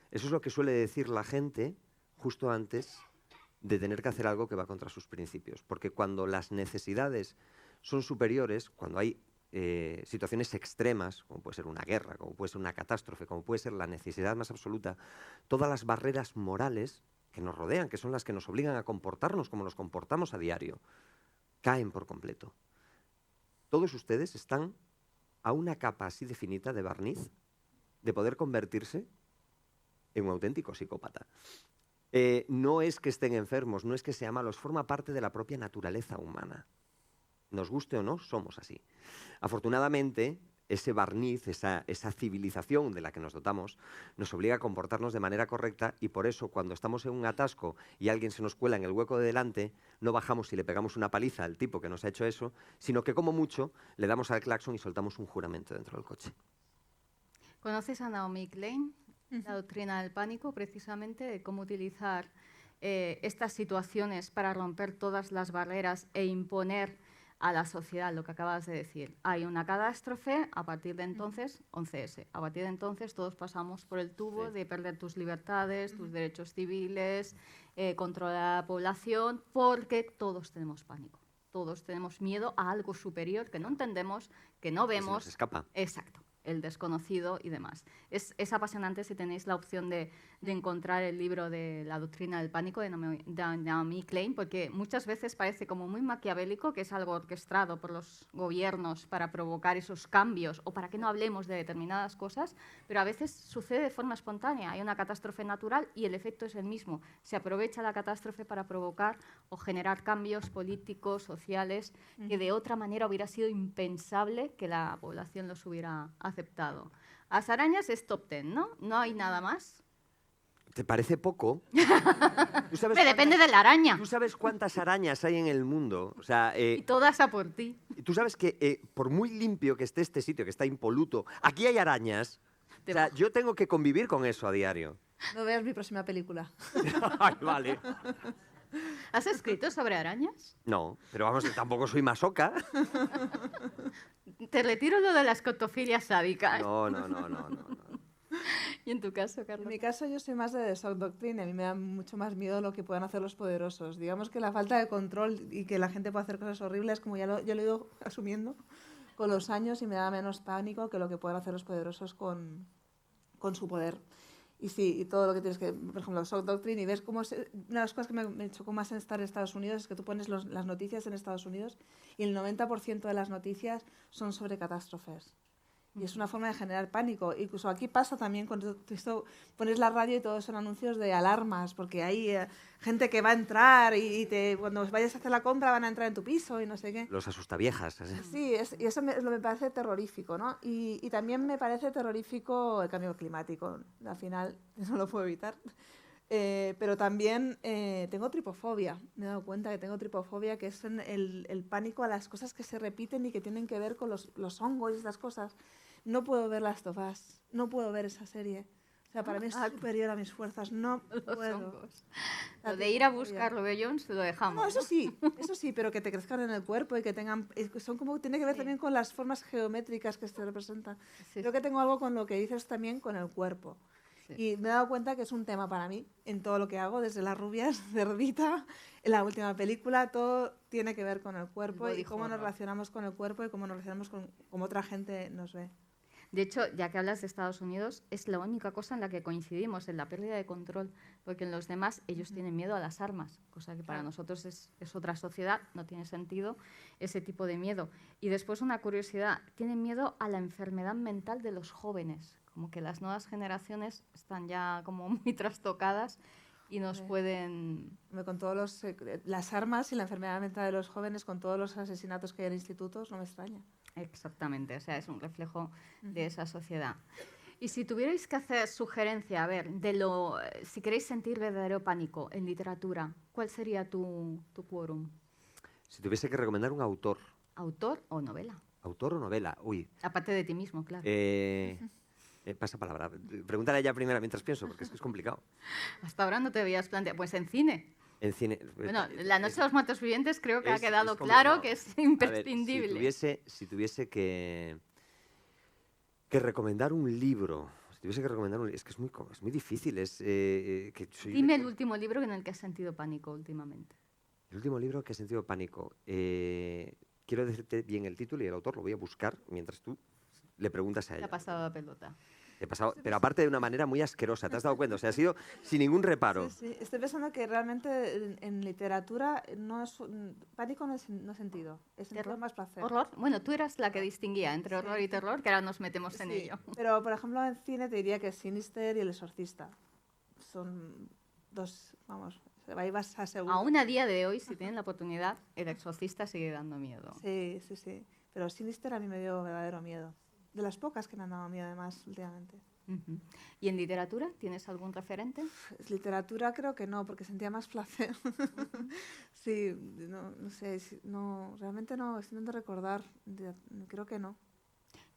Eso es lo que suele decir la gente justo antes de tener que hacer algo que va contra sus principios. Porque cuando las necesidades son superiores, cuando hay situaciones extremas, como puede ser una guerra, como puede ser una catástrofe, como puede ser la necesidad más absoluta, todas las barreras morales que nos rodean, que son las que nos obligan a comportarnos como nos comportamos a diario, caen por completo. Todos ustedes están a una capa así de finita de barniz de poder convertirse en un auténtico psicópata. No es que estén enfermos, no es que sean malos, forma parte de la propia naturaleza humana. Nos guste o no, somos así. Afortunadamente, ese barniz, esa civilización de la que nos dotamos, nos obliga a comportarnos de manera correcta y por eso cuando estamos en un atasco y alguien se nos cuela en el hueco de delante, no bajamos y le pegamos una paliza al tipo que nos ha hecho eso, sino que como mucho le damos al claxon y soltamos un juramento dentro del coche. ¿Conoces a Naomi Klein? La doctrina del pánico, precisamente, de cómo utilizar estas situaciones para romper todas las barreras e imponer a la sociedad lo que acabas de decir. Hay una catástrofe, a partir de entonces, 11S, a partir de entonces todos pasamos por el tubo de perder tus libertades, tus derechos civiles, controlar la población, porque todos tenemos pánico. Todos tenemos miedo a algo superior que no entendemos, que no vemos. Se nos escapa. Exacto. El desconocido y demás. Es apasionante si tenéis la opción de encontrar el libro de La doctrina del pánico de Naomi Klein, porque muchas veces parece como muy maquiavélico, que es algo orquestado por los gobiernos para provocar esos cambios o para que no hablemos de determinadas cosas, pero a veces sucede de forma espontánea. Hay una catástrofe natural y el efecto es el mismo. Se aprovecha la catástrofe para provocar o generar cambios políticos, sociales, que de otra manera hubiera sido impensable que la población los hubiera aceptado. Las arañas es top 10, ¿no? No hay nada más. ¿Te parece poco? Depende de la araña. ¿Tú sabes cuántas arañas hay en el mundo? O sea, y todas a por ti. Tú sabes que por muy limpio que esté este sitio, que está impoluto, aquí hay arañas. O sea, yo tengo que convivir con eso a diario. No veas mi próxima película. Ay, vale. ¿Has escrito sobre arañas? No, pero vamos, tampoco soy masoca. Te retiro lo de la escotofilia sádica. No. ¿Y en tu caso, En Carlos? mi caso yo soy más de The Shock Doctrine, a mí me da mucho más miedo lo que puedan hacer los poderosos. Digamos que la falta de control y que la gente pueda hacer cosas horribles, como yo lo he ido asumiendo con los años y me da menos pánico que lo que puedan hacer los poderosos con su poder. Y sí, y todo lo que tienes que, por ejemplo, Shock Doctrine, y ves cómo una de las cosas que me chocó más en estar en Estados Unidos es que tú pones las noticias en Estados Unidos y el 90% de las noticias son sobre catástrofes. Y es una forma de generar pánico. Incluso aquí pasa también cuando tú pones la radio y todos son anuncios de alarmas, porque hay gente que va a entrar y cuando vayas a hacer la compra van a entrar en tu piso y no sé qué. Los asustaviejas. ¿Eh? Sí, y eso me parece terrorífico, ¿no? Y también me parece terrorífico el cambio climático. Al final, no lo puedo evitar. Pero también tengo tripofobia. Me he dado cuenta que tengo tripofobia, que es el pánico a las cosas que se repiten y que tienen que ver con los hongos y estas cosas. No puedo ver Last of Us, no puedo ver esa serie. O sea, para mí es superior a mis fuerzas, no puedo. Hongos. Lo de ir a buscar lo de Jones lo dejamos. No, eso sí, pero que te crezcan en el cuerpo y que tengan... Son como, tiene que ver también con las formas geométricas que se representan. Sí, Creo que tengo algo con lo que dices también con el cuerpo. Sí. Y me he dado cuenta que es un tema para mí en todo lo que hago, desde las rubias, cerdita, en la última película, todo tiene que ver con el cuerpo y cómo nos relacionamos con el cuerpo y cómo nos relacionamos con cómo otra gente nos ve. De hecho, ya que hablas de Estados Unidos, es la única cosa en la que coincidimos, en la pérdida de control, porque en los demás ellos tienen miedo a las armas, cosa que para nosotros es otra sociedad, no tiene sentido ese tipo de miedo. Y después una curiosidad, tienen miedo a la enfermedad mental de los jóvenes, como que las nuevas generaciones están ya como muy trastocadas y nos pueden... Con todos las armas y la enfermedad mental de los jóvenes, con todos los asesinatos que hay en institutos, no me extraña. Exactamente, o sea, es un reflejo de esa sociedad. Y si tuvierais que hacer sugerencia, a ver, si queréis sentir verdadero pánico en literatura, ¿cuál sería tu quórum? Si tuviese que recomendar un autor. ¿Autor o novela? ¿Autor o novela? Uy. Aparte de ti mismo, claro. Pasa palabra. Pregúntale ya primero mientras pienso, porque es que es complicado. Hasta ahora no te habías planteado. Pues en cine. En cine. Bueno, La Noche de los Muertos Vivientes creo que ha quedado claro que es imprescindible. A ver, si tuviese que recomendar un libro, es que es muy difícil. Dime el último libro en el que has sentido pánico últimamente. El último libro que he sentido pánico. Quiero decirte bien el título y el autor, lo voy a buscar mientras tú le preguntas a ella. Te ha pasado la pelota. He pasado, pero aparte de una manera muy asquerosa, ¿te has dado cuenta? O sea, ha sido sin ningún reparo. Sí. Estoy pensando que realmente en literatura pánico no es sentido, es más placer. ¿Horror? Bueno, tú eras la que distinguía entre horror y terror, que ahora nos metemos en ello. Pero, por ejemplo, en cine te diría que Sinister y El Exorcista son dos, vamos, ahí vas a seguro. Aún a día de hoy, si tienen la oportunidad, El Exorcista sigue dando miedo. Sí. Pero Sinister a mí me dio verdadero miedo. De las pocas que me han dado miedo, además, últimamente. ¿Y en literatura tienes algún referente? Literatura creo que no, porque sentía más placer. Sí, no sé, realmente no, estoy intentando recordar, creo que no.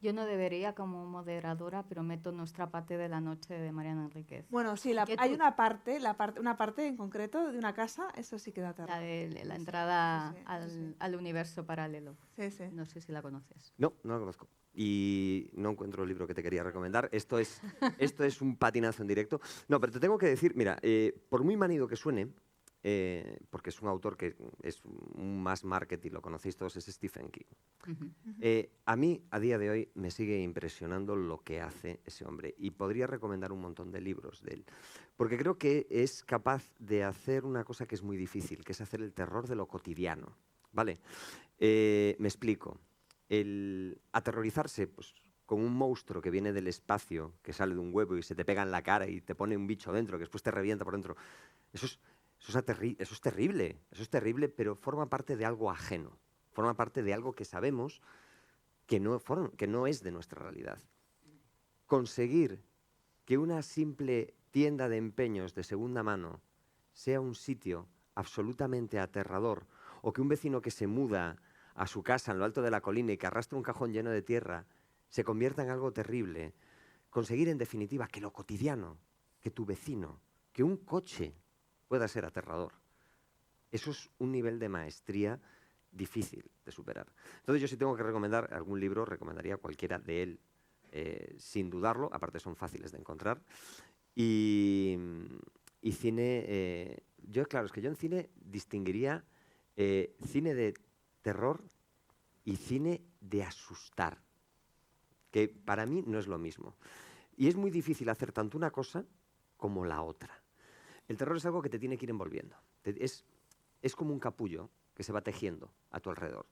Yo no debería como moderadora, pero meto Nuestra parte de la noche de Mariana Enríquez. Bueno, sí, hay una parte en concreto de una casa, eso sí que da terror. La de la entrada Sí. al universo paralelo. Sí. No sé si la conoces. No la conozco. Y no encuentro el libro que te quería recomendar. Esto es un patinazo en directo. No, pero te tengo que decir, mira, por muy manido que suene, porque es un autor que es un mass marketing, lo conocéis todos, es Stephen King. A mí, a día de hoy, me sigue impresionando lo que hace ese hombre. Y podría recomendar un montón de libros de él. Porque creo que es capaz de hacer una cosa que es muy difícil, que es hacer el terror de lo cotidiano. ¿Vale? Me explico. El aterrorizarse pues, con un monstruo que viene del espacio, que sale de un huevo y se te pega en la cara y te pone un bicho dentro, que después te revienta por dentro. Eso es terrible, pero forma parte de algo ajeno. Forma parte de algo que sabemos que no es de nuestra realidad. Conseguir que una simple tienda de empeños de segunda mano sea un sitio absolutamente aterrador, o que un vecino que se muda a su casa en lo alto de la colina y que arrastra un cajón lleno de tierra se convierta en algo terrible, Conseguir, en definitiva, que lo cotidiano, que tu vecino, que un coche pueda ser aterrador. Eso es un nivel de maestría difícil de superar. Entonces, yo si tengo que recomendar algún libro, recomendaría cualquiera de él, sin dudarlo. Aparte, son fáciles de encontrar. Y cine... claro, es que yo en cine distinguiría cine de terror y cine de asustar, que para mí no es lo mismo. Y es muy difícil hacer tanto una cosa como la otra. El terror es algo que te tiene que ir envolviendo. Es como un capullo que se va tejiendo a tu alrededor.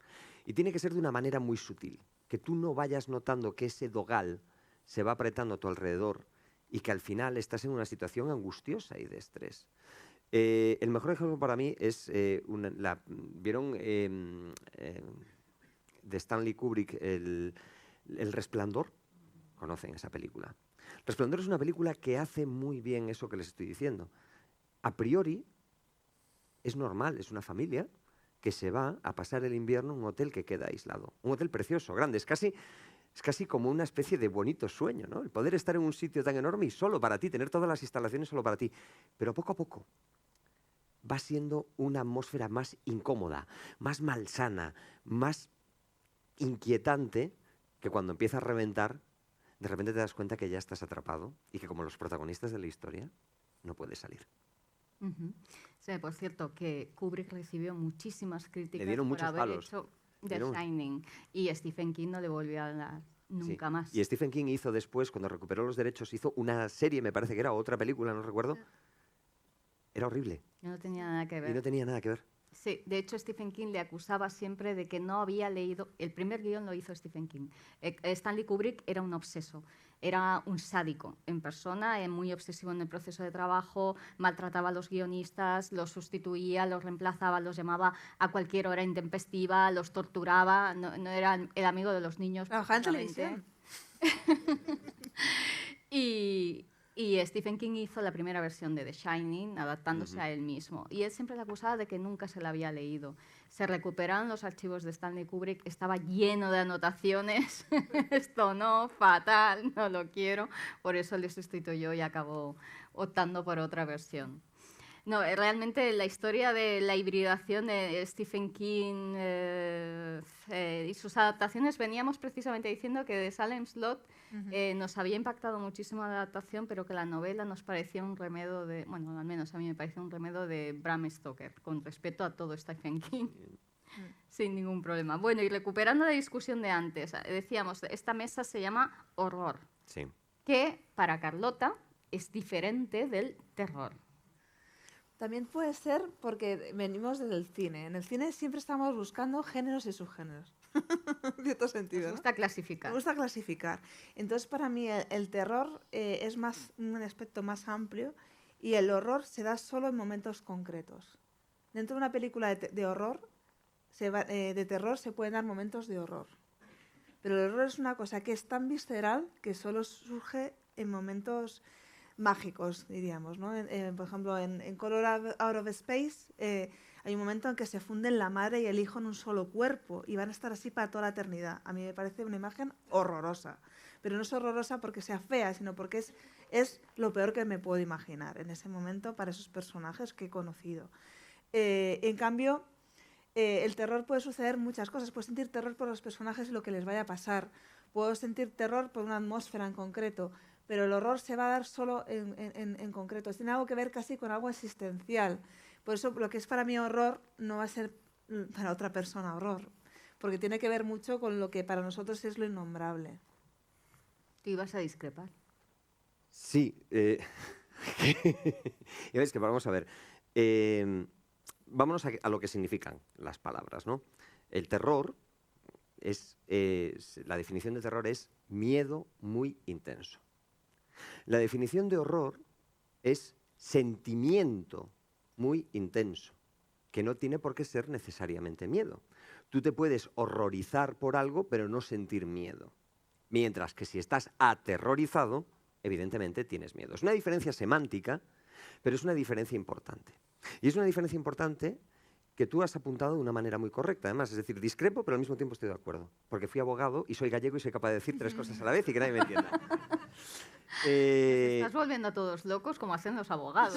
Y tiene que ser de una manera muy sutil, que tú no vayas notando que ese dogal se va apretando a tu alrededor y que al final estás en una situación angustiosa y de estrés. El mejor ejemplo para mí es, ¿vieron de Stanley Kubrick El Resplandor? ¿Conocen esa película? Resplandor es una película que hace muy bien eso que les estoy diciendo. A priori es normal, es una familia que se va a pasar el invierno en un hotel que queda aislado. Un hotel precioso, grande, es casi como una especie de bonito sueño, ¿no? El poder estar en un sitio tan enorme y solo para ti, tener todas las instalaciones solo para ti. Pero poco a poco va siendo una atmósfera más incómoda, más malsana, más inquietante, que cuando empieza a reventar, de repente te das cuenta que ya estás atrapado y que, como los protagonistas de la historia, no puedes salir. Sí, por cierto, que Kubrick recibió muchísimas críticas dieron por muchos haber palos. hecho The Shining, y Stephen King no le volvió a hablar nunca más. Y Stephen King hizo después, cuando recuperó los derechos, hizo una serie, me parece que era, otra película, no recuerdo. Era horrible. No tenía nada que ver. Y no tenía nada que ver. Sí, de hecho Stephen King le acusaba siempre de que no había leído... El primer guión lo hizo Stephen King. Stanley Kubrick era un obseso, era un sádico en persona, muy obsesivo en el proceso de trabajo, maltrataba a los guionistas, los sustituía, los reemplazaba, los llamaba a cualquier hora intempestiva, los torturaba, no era el amigo de los niños. Trabajaba en televisión. Y Stephen King hizo la primera versión de The Shining, adaptándose a él mismo. Y él siempre le acusaba de que nunca se la había leído. Se recuperaron los archivos de Stanley Kubrick, estaba lleno de anotaciones. Esto no, fatal, no lo quiero. Por eso le sustituyó y acabó optando por otra versión. No, realmente la historia de la hibridación de Stephen King y sus adaptaciones, veníamos precisamente diciendo que de Salem Slot nos había impactado muchísimo la adaptación, pero que la novela nos parecía un remedo de, bueno, al menos a mí me parecía un remedo de Bram Stoker, con respeto a todo Stephen King, sin ningún problema. Bueno, y recuperando la discusión de antes, decíamos, esta mesa se llama horror, sí, que para Carlota es diferente del terror. También puede ser porque venimos del cine. En el cine siempre estamos buscando géneros y subgéneros. En cierto sentido. Me gusta clasificar. Me gusta clasificar. Entonces, para mí, el terror es más un aspecto más amplio y el horror se da solo en momentos concretos. Dentro de una película de horror, de terror, se pueden dar momentos de horror. Pero el horror es una cosa que es tan visceral que solo surge en momentos mágicos, diríamos, ¿no? Por ejemplo, en Color Out of Space hay un momento en que se funden la madre y el hijo en un solo cuerpo y van a estar así para toda la eternidad. A mí me parece una imagen horrorosa, pero no es horrorosa porque sea fea, sino porque es lo peor que me puedo imaginar en ese momento para esos personajes que he conocido. En cambio, el terror puede suceder muchas cosas. Puedo sentir terror por los personajes y lo que les vaya a pasar. Puedo sentir terror por una atmósfera en concreto, pero el horror se va a dar solo en concreto. Tiene algo que ver casi con algo existencial. Por eso lo que es para mí horror no va a ser para otra persona horror, porque tiene que ver mucho con lo que para nosotros es lo innombrable. ¿Tú ibas a discrepar? Sí. Ya ves que vamos a ver. Vámonos a lo que significan las palabras, ¿no? El terror la definición de terror es miedo muy intenso. La definición de horror es sentimiento muy intenso, que no tiene por qué ser necesariamente miedo. Tú te puedes horrorizar por algo, pero no sentir miedo. Mientras que si estás aterrorizado, evidentemente tienes miedo. Es una diferencia semántica, pero es una diferencia importante. Y es una diferencia importante que tú has apuntado de una manera muy correcta, además. Es decir, discrepo, pero al mismo tiempo estoy de acuerdo. Porque fui abogado y soy gallego y soy capaz de decir tres cosas a la vez y que nadie me entienda. Estás volviendo a todos locos como hacen los abogados.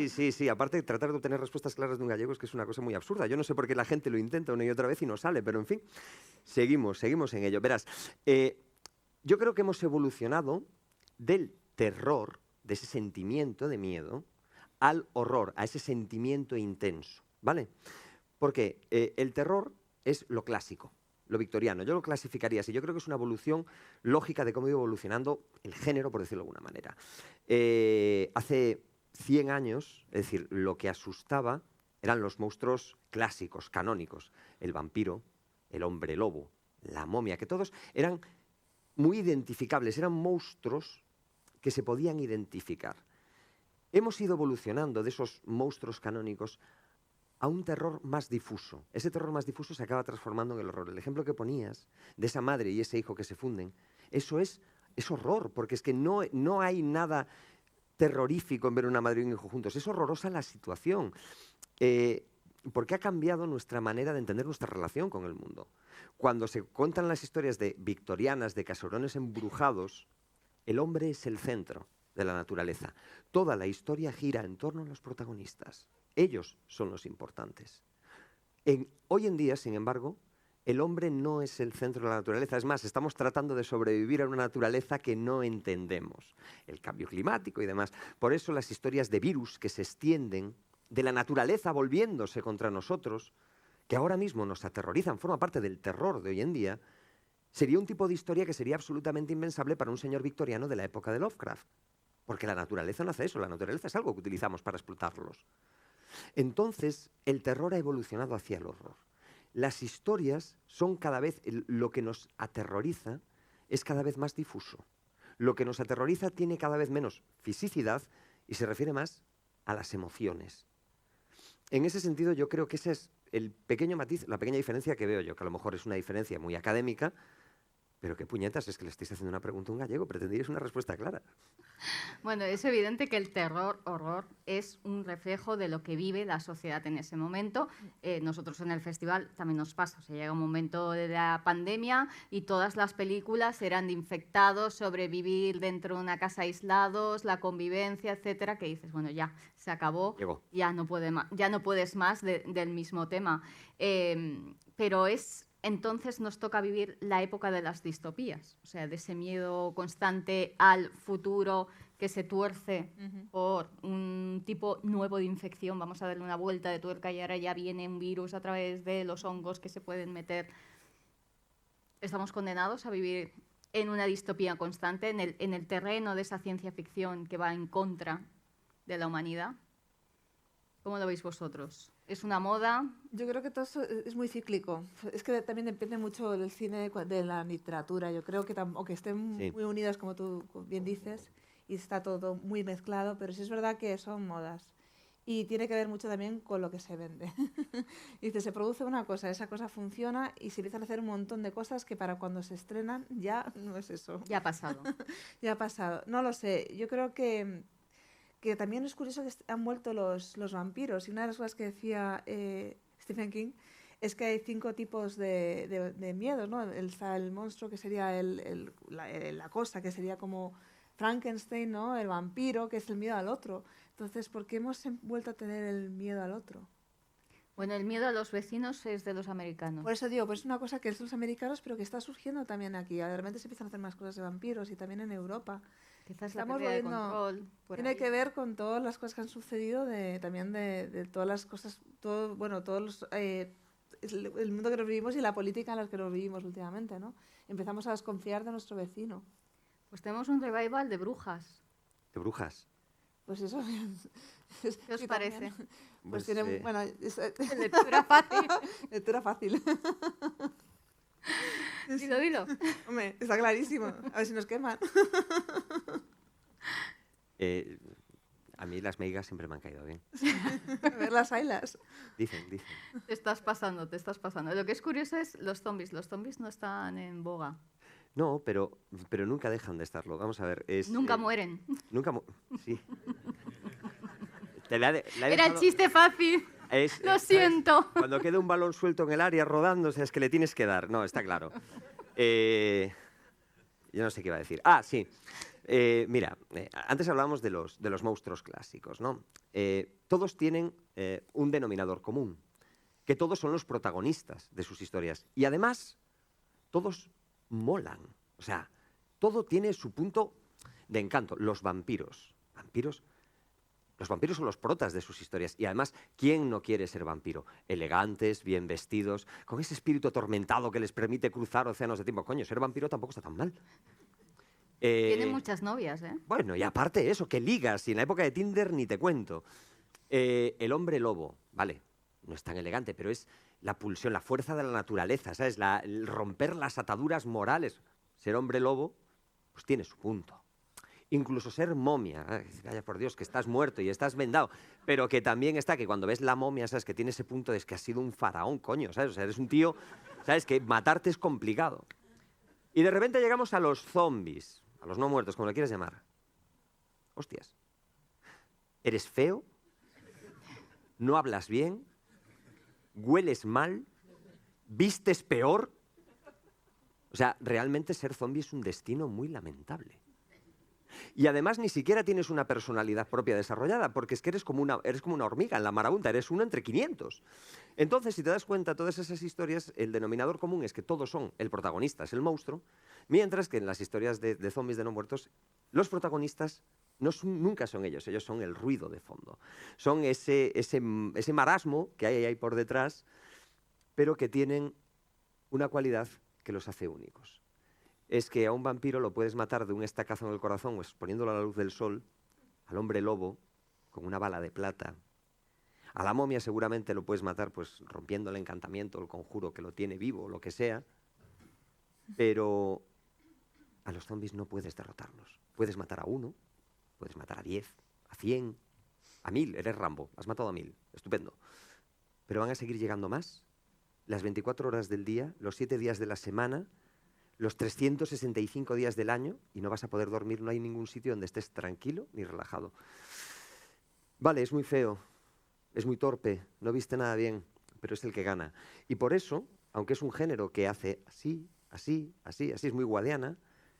Sí. Aparte, tratar de obtener respuestas claras de un gallego es que es una cosa muy absurda. Yo no sé por qué la gente lo intenta una y otra vez y no sale, pero en fin, seguimos en ello. Verás, yo creo que hemos evolucionado del terror, de ese sentimiento de miedo, al horror, a ese sentimiento intenso, ¿vale? Porque el terror es lo clásico, lo victoriano. Yo lo clasificaría así. Yo creo que es una evolución lógica de cómo ha ido evolucionando el género, por decirlo de alguna manera. Hace 100 años, es decir, lo que asustaba eran los monstruos clásicos, canónicos. El vampiro, el hombre lobo, la momia, que todos eran muy identificables, eran monstruos que se podían identificar. Hemos ido evolucionando de esos monstruos canónicos a un terror más difuso. Ese terror más difuso se acaba transformando en el horror. El ejemplo que ponías de esa madre y ese hijo que se funden, eso es horror, porque es que no hay nada terrorífico en ver una madre y un hijo juntos. Es horrorosa la situación, porque ha cambiado nuestra manera de entender nuestra relación con el mundo. Cuando se cuentan las historias de victorianas, de caserones embrujados, el hombre es el centro de la naturaleza. Toda la historia gira en torno a los protagonistas. Ellos son los importantes. Hoy en día, sin embargo, el hombre no es el centro de la naturaleza. Es más, estamos tratando de sobrevivir a una naturaleza que no entendemos. El cambio climático y demás. Por eso las historias de virus que se extienden, de la naturaleza volviéndose contra nosotros, que ahora mismo nos aterrorizan, forma parte del terror de hoy en día, sería un tipo de historia que sería absolutamente impensable para un señor victoriano de la época de Lovecraft. Porque la naturaleza no hace eso, la naturaleza es algo que utilizamos para explotarlos. Entonces, el terror ha evolucionado hacia el horror. Las historias son cada vez, lo que nos aterroriza es cada vez más difuso. Lo que nos aterroriza tiene cada vez menos fisicidad y se refiere más a las emociones. En ese sentido, yo creo que ese es el pequeño matiz, la pequeña diferencia que veo yo, que a lo mejor es una diferencia muy académica, pero qué puñetas, es que le estáis haciendo una pregunta a un gallego, pretendíais una respuesta clara. Bueno, es evidente que el terror-horror es un reflejo de lo que vive la sociedad en ese momento. Nosotros en el festival también nos pasa, o sea, llega un momento de la pandemia y todas las películas eran de infectados, sobrevivir dentro de una casa aislados, la convivencia, etcétera, que dices, bueno, ya, se acabó, Llegó. ya no puedes más del mismo tema. Pero entonces nos toca vivir la época de las distopías, o sea, de ese miedo constante al futuro que se tuerce por un tipo nuevo de infección. Vamos a darle una vuelta de tuerca y ahora ya viene un virus a través de los hongos que se pueden meter. Estamos condenados a vivir en una distopía constante, en el terreno de esa ciencia ficción que va en contra de la humanidad. ¿Cómo lo veis vosotros? ¿Es una moda? Yo creo que todo eso es muy cíclico. Es que también depende mucho del cine, de la literatura. Yo creo que aunque estén muy unidas, como tú bien dices, y está todo muy mezclado, pero sí es verdad que son modas. Y tiene que ver mucho también con lo que se vende. Dice, se produce una cosa, esa cosa funciona y se empiezan a hacer un montón de cosas que para cuando se estrenan ya no es eso. Ya ha pasado. Ya ha pasado. No lo sé. Yo creo que también es curioso que han vuelto los vampiros. Y una de las cosas que decía Stephen King es que hay 5 tipos de miedos, ¿no? Está el monstruo, que sería la cosa, que sería como Frankenstein, ¿no? El vampiro, que es el miedo al otro. Entonces, ¿por qué hemos vuelto a tener el miedo al otro? Bueno, el miedo a los vecinos es de los americanos. Por eso digo, pues es una cosa que es de los americanos, pero que está surgiendo también aquí. De repente se empiezan a hacer más cosas de vampiros y también en Europa. Quizás la pérdida de control. Tiene que ver con todas las cosas que han sucedido, también de todas las cosas, todos el mundo que nos vivimos y la política en la que nos vivimos últimamente, ¿no? Empezamos a desconfiar de nuestro vecino. Pues tenemos un revival de brujas. ¿De brujas? Pues eso. ¿Qué os parece? Pues tiene, bueno, lectura fácil. Lectura fácil. Dilo. Hombre, está clarísimo. A ver si nos queman. A mí las meigas siempre me han caído bien. A ver las ailas. Dicen. Te estás pasando. Lo que es curioso es los zombies. Los zombies no están en boga. No, pero nunca dejan de estarlo. Vamos a ver. Nunca mueren. Sí. Era el chiste fácil. Lo siento. Cuando queda un balón suelto en el área rodando, o sea, es que le tienes que dar. No, está claro. Yo no sé qué iba a decir. Ah, sí. Mira, antes hablábamos de los monstruos clásicos, ¿no? Todos tienen un denominador común, que todos son los protagonistas de sus historias. Y además, todos molan. O sea, todo tiene su punto de encanto. Los vampiros. Los vampiros son los protas de sus historias. Y además, ¿quién no quiere ser vampiro? Elegantes, bien vestidos, con ese espíritu atormentado que les permite cruzar océanos de tiempo. Coño, ser vampiro tampoco está tan mal. Tiene muchas novias, ¿eh? Bueno, y aparte eso, que ligas, y en la época de Tinder ni te cuento. El hombre lobo, vale, no es tan elegante, pero es la pulsión, la fuerza de la naturaleza, ¿sabes? El romper las ataduras morales. Ser hombre lobo, pues tiene su punto. Incluso ser momia, vaya por Dios, que estás muerto y estás vendado, pero que también está que cuando ves la momia, ¿sabes? Que tiene ese punto de que has sido un faraón, coño, ¿sabes? O sea, eres un tío, ¿sabes? Que matarte es complicado. Y de repente llegamos a los zombies, a los no muertos, como lo quieras llamar. Hostias. ¿Eres feo? ¿No hablas bien? ¿Hueles mal? ¿Vistes peor? O sea, realmente ser zombie es un destino muy lamentable. Y además ni siquiera tienes una personalidad propia desarrollada, porque es que eres como una hormiga en la marabunta, eres uno entre 500. Entonces, si te das cuenta, todas esas historias, el denominador común es que todos son, el protagonista es el monstruo, mientras que en las historias de zombies de no muertos, los protagonistas nunca son ellos son el ruido de fondo. Son ese marasmo que hay ahí por detrás, pero que tienen una cualidad que los hace únicos. Es que a un vampiro lo puedes matar de un estacazo en el corazón o exponiéndolo a la luz del sol, al hombre lobo con una bala de plata. A la momia seguramente lo puedes matar pues rompiendo el encantamiento, el conjuro que lo tiene vivo, lo que sea, pero a los zombies no puedes derrotarlos. Puedes matar a uno, puedes matar a 10, a 100, a 1000, eres Rambo, has matado a 1000, estupendo. Pero van a seguir llegando más, las 24 horas del día, los 7 días de la semana, los 365 días del año, y no vas a poder dormir, no hay ningún sitio donde estés tranquilo ni relajado. Vale, es muy feo, es muy torpe, no viste nada bien, pero es el que gana. Y por eso, aunque es un género que hace así, así, así, así, es muy guadiana,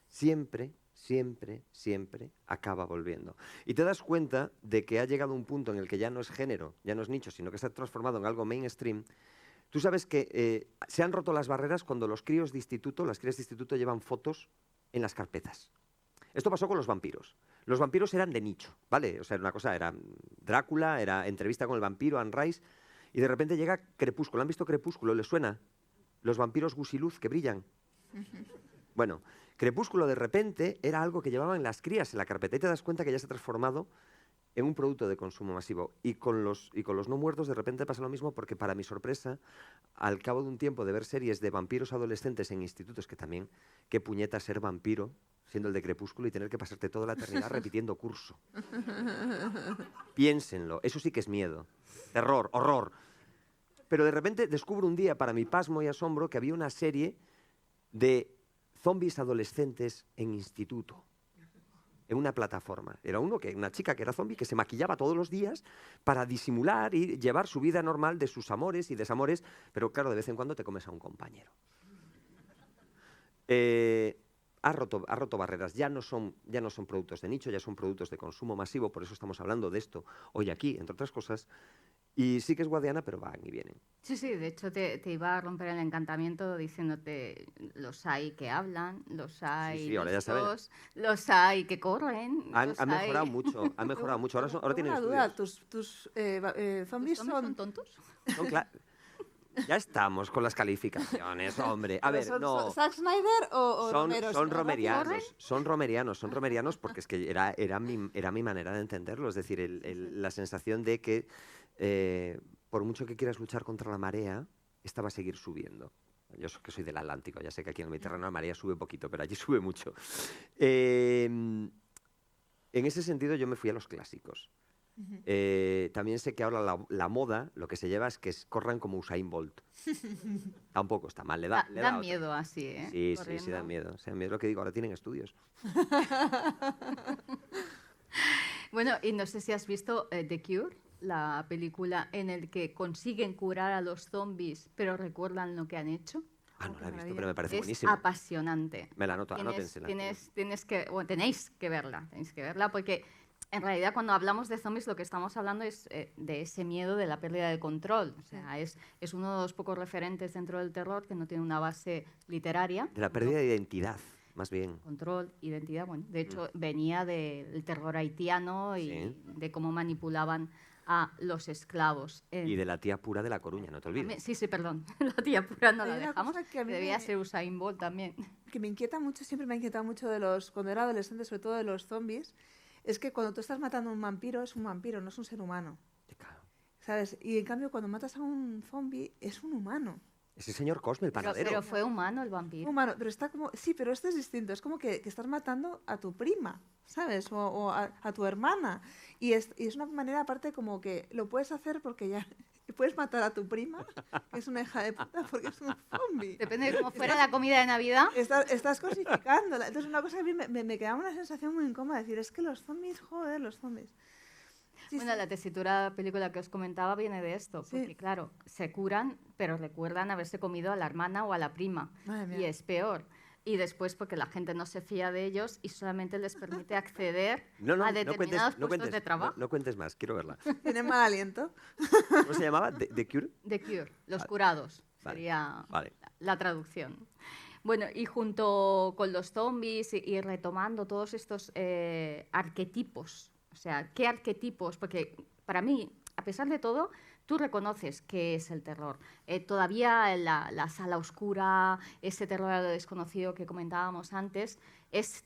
siempre acaba volviendo. Y te das cuenta de que ha llegado un punto en el que ya no es género, ya no es nicho, sino que se ha transformado en algo mainstream. Tú sabes que se han roto las barreras cuando las crías de instituto llevan fotos en las carpetas. Esto pasó con los vampiros. Los vampiros eran de nicho, ¿vale? O sea, una cosa era Drácula, era Entrevista con el vampiro, Anne Rice, y de repente llega Crepúsculo. ¿Han visto Crepúsculo? ¿Les suena? Los vampiros gusiluz que brillan. Bueno, Crepúsculo de repente era algo que llevaban las crías en la carpeta y te das cuenta que ya se ha transformado en un producto de consumo masivo. Y con los no muertos de repente pasa lo mismo porque, para mi sorpresa, al cabo de un tiempo de ver series de vampiros adolescentes en institutos, que también, qué puñeta ser vampiro, siendo el de Crepúsculo, y tener que pasarte toda la eternidad repitiendo curso. Piénsenlo, eso sí que es miedo, terror, horror. Pero de repente descubro un día, para mi pasmo y asombro, que había una serie de zombies adolescentes en instituto, en una plataforma. Era una chica que era zombie, que se maquillaba todos los días para disimular y llevar su vida normal de sus amores y desamores, pero claro, de vez en cuando te comes a un compañero. Ha roto barreras, ya no son productos de nicho, ya son productos de consumo masivo, por eso estamos hablando de esto hoy aquí, entre otras cosas. Y sí que es guadiana, pero van y vienen. Sí, de hecho te iba a romper el encantamiento diciéndote, los hay que hablan, los hay sí, ahora listos, los hay que corren. Han mejorado mucho, ahora tienen una duda, estudios. ¿tus ¿Zombies zombies son tontos? Ya estamos con las calificaciones, hombre. A ver, no. ¿Zack Snyder o son romerianos, porque es que era mi manera de entenderlo. Es decir, la sensación de que por mucho que quieras luchar contra la marea, esta va a seguir subiendo. Yo que soy del Atlántico, ya sé que aquí en el Mediterráneo la marea sube poquito, pero allí sube mucho. En ese sentido yo me fui a los clásicos. También sé que ahora la moda, lo que se lleva es que corran como Usain Bolt. Tampoco está mal, le da miedo así, ¿eh? Sí, da miedo. O sea, miedo lo que digo, ahora tienen estudios. Bueno, y no sé si has visto The Cure, la película en la que consiguen curar a los zombies, pero recuerdan lo que han hecho. Ah, no qué la he visto, maravilla. pero me parece Es buenísima. apasionante. Me la anoto, anótensela. Tenéis que verla, porque en realidad cuando hablamos de zombies lo que estamos hablando es de ese miedo de la pérdida de control. O sea, es uno de los pocos referentes dentro del terror que no tiene una base literaria. De la pérdida de identidad, más bien. Control, identidad, bueno, de hecho venía del terror haitiano y Sí. de cómo manipulaban a los esclavos. Y de la tía pura de La Coruña, no te olvides. Sí, perdón, la tía pura no Hay la una dejamos, cosa que a mí debía me- ser Usain Bolt también. Que me inquieta mucho, siempre me ha inquietado mucho cuando era adolescente, sobre todo de los zombies, es que cuando tú estás matando a un vampiro, es un vampiro, no es un ser humano, Claro. ¿sabes? Y en cambio cuando matas a un zombie, es un humano. Ese señor Cosme, el panadero. Pero fue humano el vampiro. Humano, pero está como... Sí, pero este es distinto, es como que estás matando a tu prima, ¿sabes? O a tu hermana. Y es una manera aparte como que lo puedes hacer porque ya... Puedes matar a tu prima, que es una hija de puta, porque es un zombie. Depende de cómo fuera la comida de Navidad. Estás cosificándola. Entonces, una cosa que a mí me quedaba una sensación muy incómoda, decir, es que los zombies, joder, los zombies. Sí, Bueno, sí. la tesitura de la película que os comentaba viene de esto, Sí. porque claro, se curan, pero recuerdan haberse comido a la hermana o a la prima, Madre y mía. es peor. Y después porque la gente no se fía de ellos y solamente les permite acceder a determinados puestos de trabajo. no cuentes más, quiero verla. Tienen mal aliento. ¿Cómo se llamaba? ¿The Cure? The Cure, los curados, Vale, sería vale. la traducción. Bueno, y junto con los zombies y retomando todos estos arquetipos, o sea, ¿qué arquetipos? Porque para mí, a pesar de todo, tú reconoces qué es el terror. Todavía la sala oscura, ese terror a lo desconocido que comentábamos antes,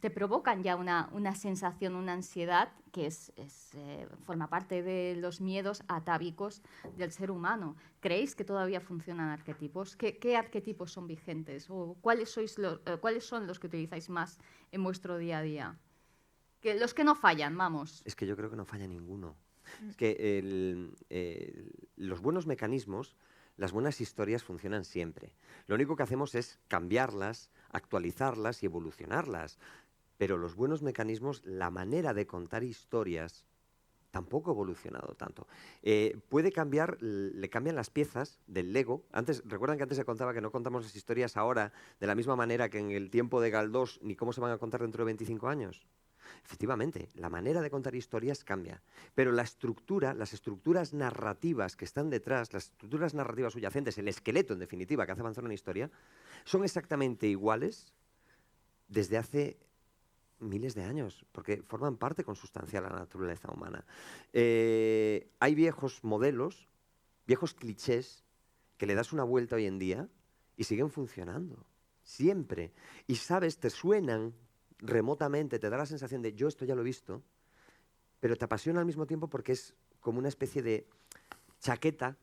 te provocan ya una sensación, una ansiedad que forma parte de los miedos atávicos del ser humano. ¿Creéis que todavía funcionan arquetipos? ¿Qué arquetipos son vigentes? ¿O cuáles son los que utilizáis más en vuestro día a día? Los que no fallan, vamos. Es que yo creo que no falla ninguno. Es que los buenos mecanismos, las buenas historias funcionan siempre. Lo único que hacemos es cambiarlas, actualizarlas y evolucionarlas. Pero los buenos mecanismos, la manera de contar historias, tampoco ha evolucionado tanto. Puede cambiar, le cambian las piezas del Lego. ¿Recuerdan que antes se contaba que no contamos las historias ahora de la misma manera que en el tiempo de Galdós, ni cómo se van a contar dentro de 25 años? Efectivamente, la manera de contar historias cambia, pero la estructura, las estructuras narrativas que están detrás, las estructuras narrativas subyacentes, el esqueleto, en definitiva, que hace avanzar una historia, son exactamente iguales desde hace miles de años, porque forman parte consustancial de la naturaleza humana. Hay viejos modelos, viejos clichés, que le das una vuelta hoy en día y siguen funcionando, siempre. Y sabes, te suenan remotamente, te da la sensación de yo esto ya lo he visto, pero te apasiona al mismo tiempo porque es como una especie de chaqueta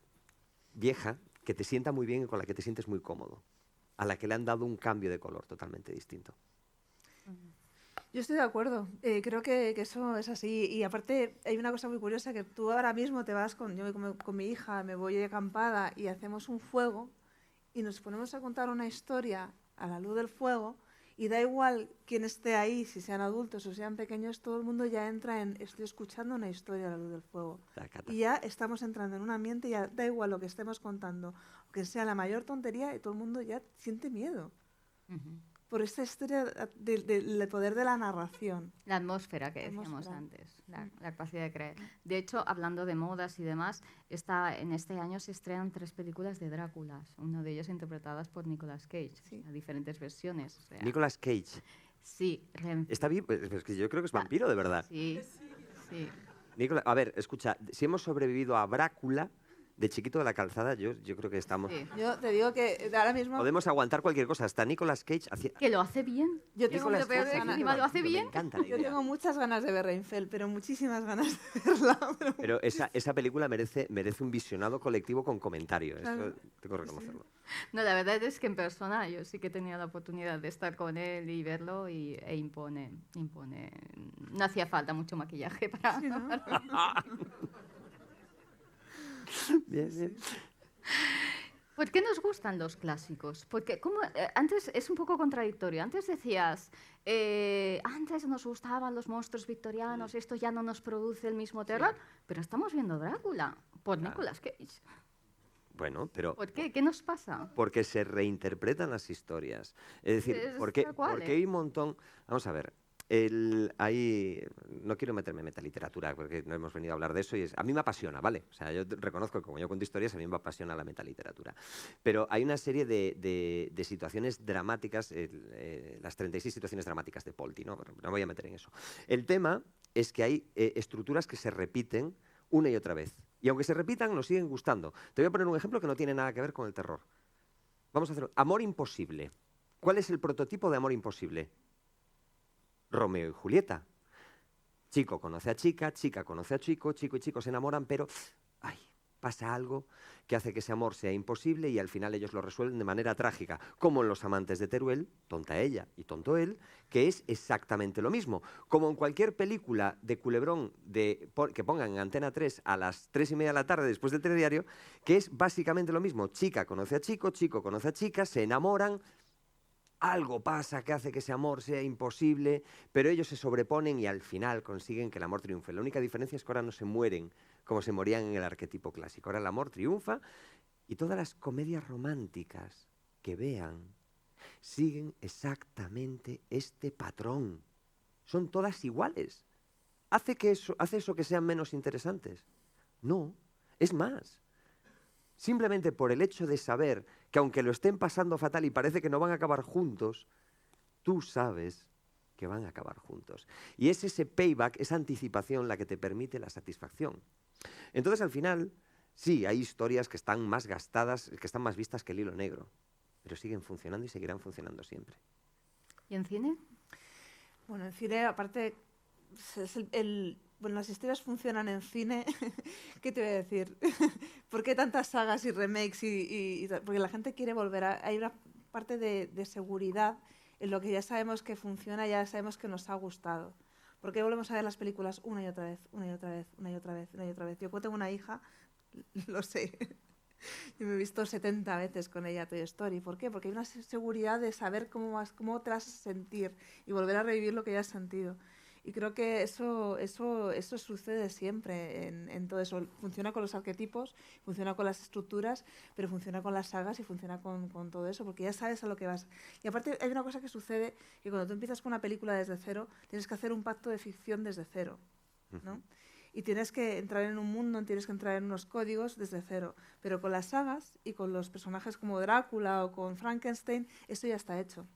vieja que te sienta muy bien y con la que te sientes muy cómodo, a la que le han dado un cambio de color totalmente distinto. Yo estoy de acuerdo. Creo que eso es así. Y aparte, hay una cosa muy curiosa, que tú ahora mismo te vas con mi hija, me voy de acampada y hacemos un fuego y nos ponemos a contar una historia a la luz del fuego y da igual quién esté ahí, si sean adultos o sean pequeños, todo el mundo ya entra en estoy escuchando una historia a la luz del fuego. Tacata. Y ya estamos entrando en un ambiente, ya da igual lo que estemos contando, que sea la mayor tontería y todo el mundo ya siente miedo. Ujú. Por esta historia del poder de la narración. La atmósfera que La decíamos atmósfera. antes, la capacidad de creer. De hecho, hablando de modas y demás, en este año se estrenan 3 películas de Dráculas, uno de ellos interpretadas por Nicolas Cage, Sí. a diferentes versiones. O sea, Nicolas Cage. sí, ¿Está bien? Pues es que yo creo que es vampiro, de verdad. sí, sí. A ver, escucha, si hemos sobrevivido a Brácula, de Chiquito de la Calzada, yo creo que estamos... Sí. Yo te digo que ahora mismo Podemos aguantar cualquier cosa. Hasta Nicolas Cage hacía... Que lo hace bien. yo tengo, Nicolas lo peor Cage de hacía que de encima lo hace vampiro, bien. Me encanta la yo idea. tengo muchas ganas de ver Reinfeldt, pero muchísimas ganas de verla. Pero esa película merece un visionado colectivo con comentario. Claro. Eso tengo que reconocerlo. No, la verdad es que en persona yo sí que he tenido la oportunidad de estar con él y verlo e impone. No hacía falta mucho maquillaje para... Sí, ¿no? Bien, bien. ¿Por qué nos gustan los clásicos? Porque antes es un poco contradictorio. Antes decías, antes nos gustaban los monstruos victorianos, esto ya no nos produce el mismo terror, pero estamos viendo Drácula por Claro. Nicolas Cage. Bueno, pero... ¿Por qué? ¿Qué nos pasa? Porque se reinterpretan las historias. Es decir, Es porque tal cual, hay un montón... Vamos a ver, no quiero meterme en metaliteratura porque no hemos venido a hablar de eso y a mí me apasiona, ¿vale? O sea, yo reconozco que como yo cuento historias, a mí me apasiona la metaliteratura. Pero hay una serie de situaciones dramáticas, las 36 situaciones dramáticas de Polti, ¿no? No me voy a meter en eso. El tema es que hay estructuras que se repiten una y otra vez. Y aunque se repitan, nos siguen gustando. Te voy a poner un ejemplo que no tiene nada que ver con el terror. Vamos a hacer amor imposible. ¿Cuál es el prototipo de amor imposible? Romeo y Julieta. Chico conoce a chica conoce a chico y chico se enamoran, pero ay, pasa algo que hace que ese amor sea imposible y al final ellos lo resuelven de manera trágica, como en Los amantes de Teruel, tonta ella y tonto él, que es exactamente lo mismo. Como en cualquier película de culebrón que pongan en Antena 3 a las 3:30 de la tarde después del telediario, que es básicamente lo mismo. Chica conoce a chico conoce a chica, se enamoran, algo pasa que hace que ese amor sea imposible, pero ellos se sobreponen y al final consiguen que el amor triunfe. La única diferencia es que ahora no se mueren como se morían en el arquetipo clásico. Ahora el amor triunfa y todas las comedias románticas que vean siguen exactamente este patrón. Son todas iguales. ¿Hace eso que sean menos interesantes? No, es más. Simplemente por el hecho de saber que aunque lo estén pasando fatal y parece que no van a acabar juntos, tú sabes que van a acabar juntos. Y es ese payback, esa anticipación la que te permite la satisfacción. Entonces, al final, sí, hay historias que están más gastadas, que están más vistas que el hilo negro, pero siguen funcionando y seguirán funcionando siempre. ¿Y en cine? Bueno, en cine, aparte, bueno, las historias funcionan en cine. ¿Qué te voy a decir? ¿Por qué tantas sagas y remakes? Porque la gente quiere volver a... Hay una parte de seguridad en lo que ya sabemos que funciona, ya sabemos que nos ha gustado. ¿Por qué volvemos a ver las películas una y otra vez, una y otra vez, una y otra vez, una y otra vez? Yo como tengo una hija, lo sé. Yo me he visto 70 veces con ella Toy Story. ¿Por qué? Porque hay una seguridad de saber cómo te vas a sentir y volver a revivir lo que ya has sentido. Y creo que eso sucede siempre en todo eso. Funciona con los arquetipos, funciona con las estructuras, pero funciona con las sagas y funciona con todo eso, porque ya sabes a lo que vas. Y aparte hay una cosa que sucede, que cuando tú empiezas con una película desde cero, tienes que hacer un pacto de ficción desde cero, ¿no? Y tienes que entrar en un mundo, tienes que entrar en unos códigos desde cero. Pero con las sagas y con los personajes como Drácula o con Frankenstein, eso ya está hecho.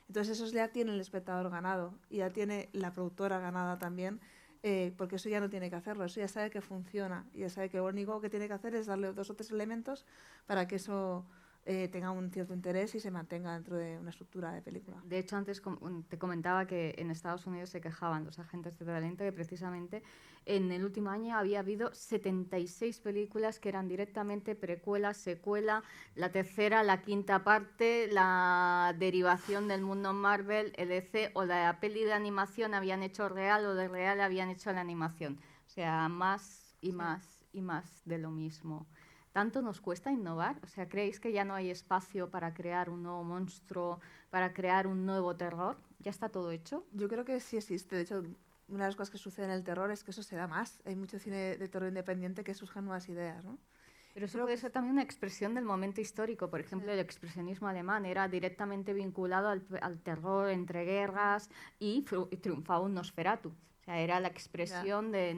Entonces eso ya tiene el espectador ganado y ya tiene la productora ganada también, porque eso ya no tiene que hacerlo, eso ya sabe que funciona y ya sabe que lo único que tiene que hacer es darle 2 o 3 elementos para que eso tenga un cierto interés y se mantenga dentro de una estructura de película. De hecho, antes te comentaba que en Estados Unidos se quejaban los agentes de talento que precisamente en el último año había habido 76 películas que eran directamente precuela, secuela, la tercera, la quinta parte, la derivación del mundo Marvel, EDC, o la peli de animación habían hecho real o de real habían hecho la animación. O sea, más y más y más de lo mismo. ¿Tanto nos cuesta innovar? O sea, ¿creéis que ya no hay espacio para crear un nuevo monstruo, para crear un nuevo terror? ¿Ya está todo hecho? Yo creo que sí existe. De hecho, una de las cosas que sucede en el terror es que eso se da más. Hay mucho cine de terror independiente que surjan nuevas ideas, ¿no? Pero eso puede ser también una expresión del momento histórico. Por ejemplo, el expresionismo alemán era directamente vinculado al terror entre guerras y triunfaba un Nosferatu. O sea, era la expresión de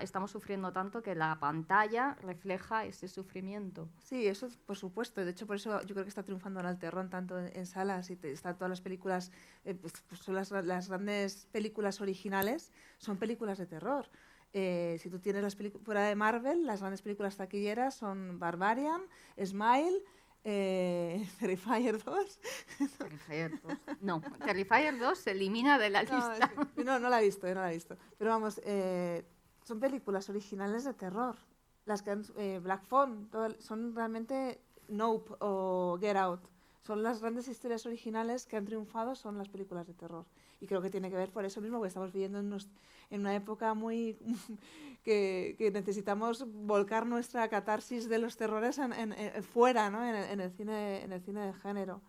estamos sufriendo tanto que la pantalla refleja ese sufrimiento. Sí, eso por supuesto. De hecho, por eso yo creo que está triunfando ahora el terror tanto en salas y están todas las películas, pues son las grandes películas originales, son películas de terror. Si tú tienes las películas fuera de Marvel, las grandes películas taquilleras son Barbarian, Smile, Terrifier 2. Terrifier 2. No, Terrifier 2 se elimina de la lista. No la he visto, no la he visto. Pero vamos, son películas originales de terror. Las que Black Phone, son realmente Nope o Get Out. Son las grandes historias originales que han triunfado, son las películas de terror. Y creo que tiene que ver por eso mismo, que estamos viviendo en una época muy que necesitamos volcar nuestra catarsis de los terrores fuera, ¿no? en el cine de género.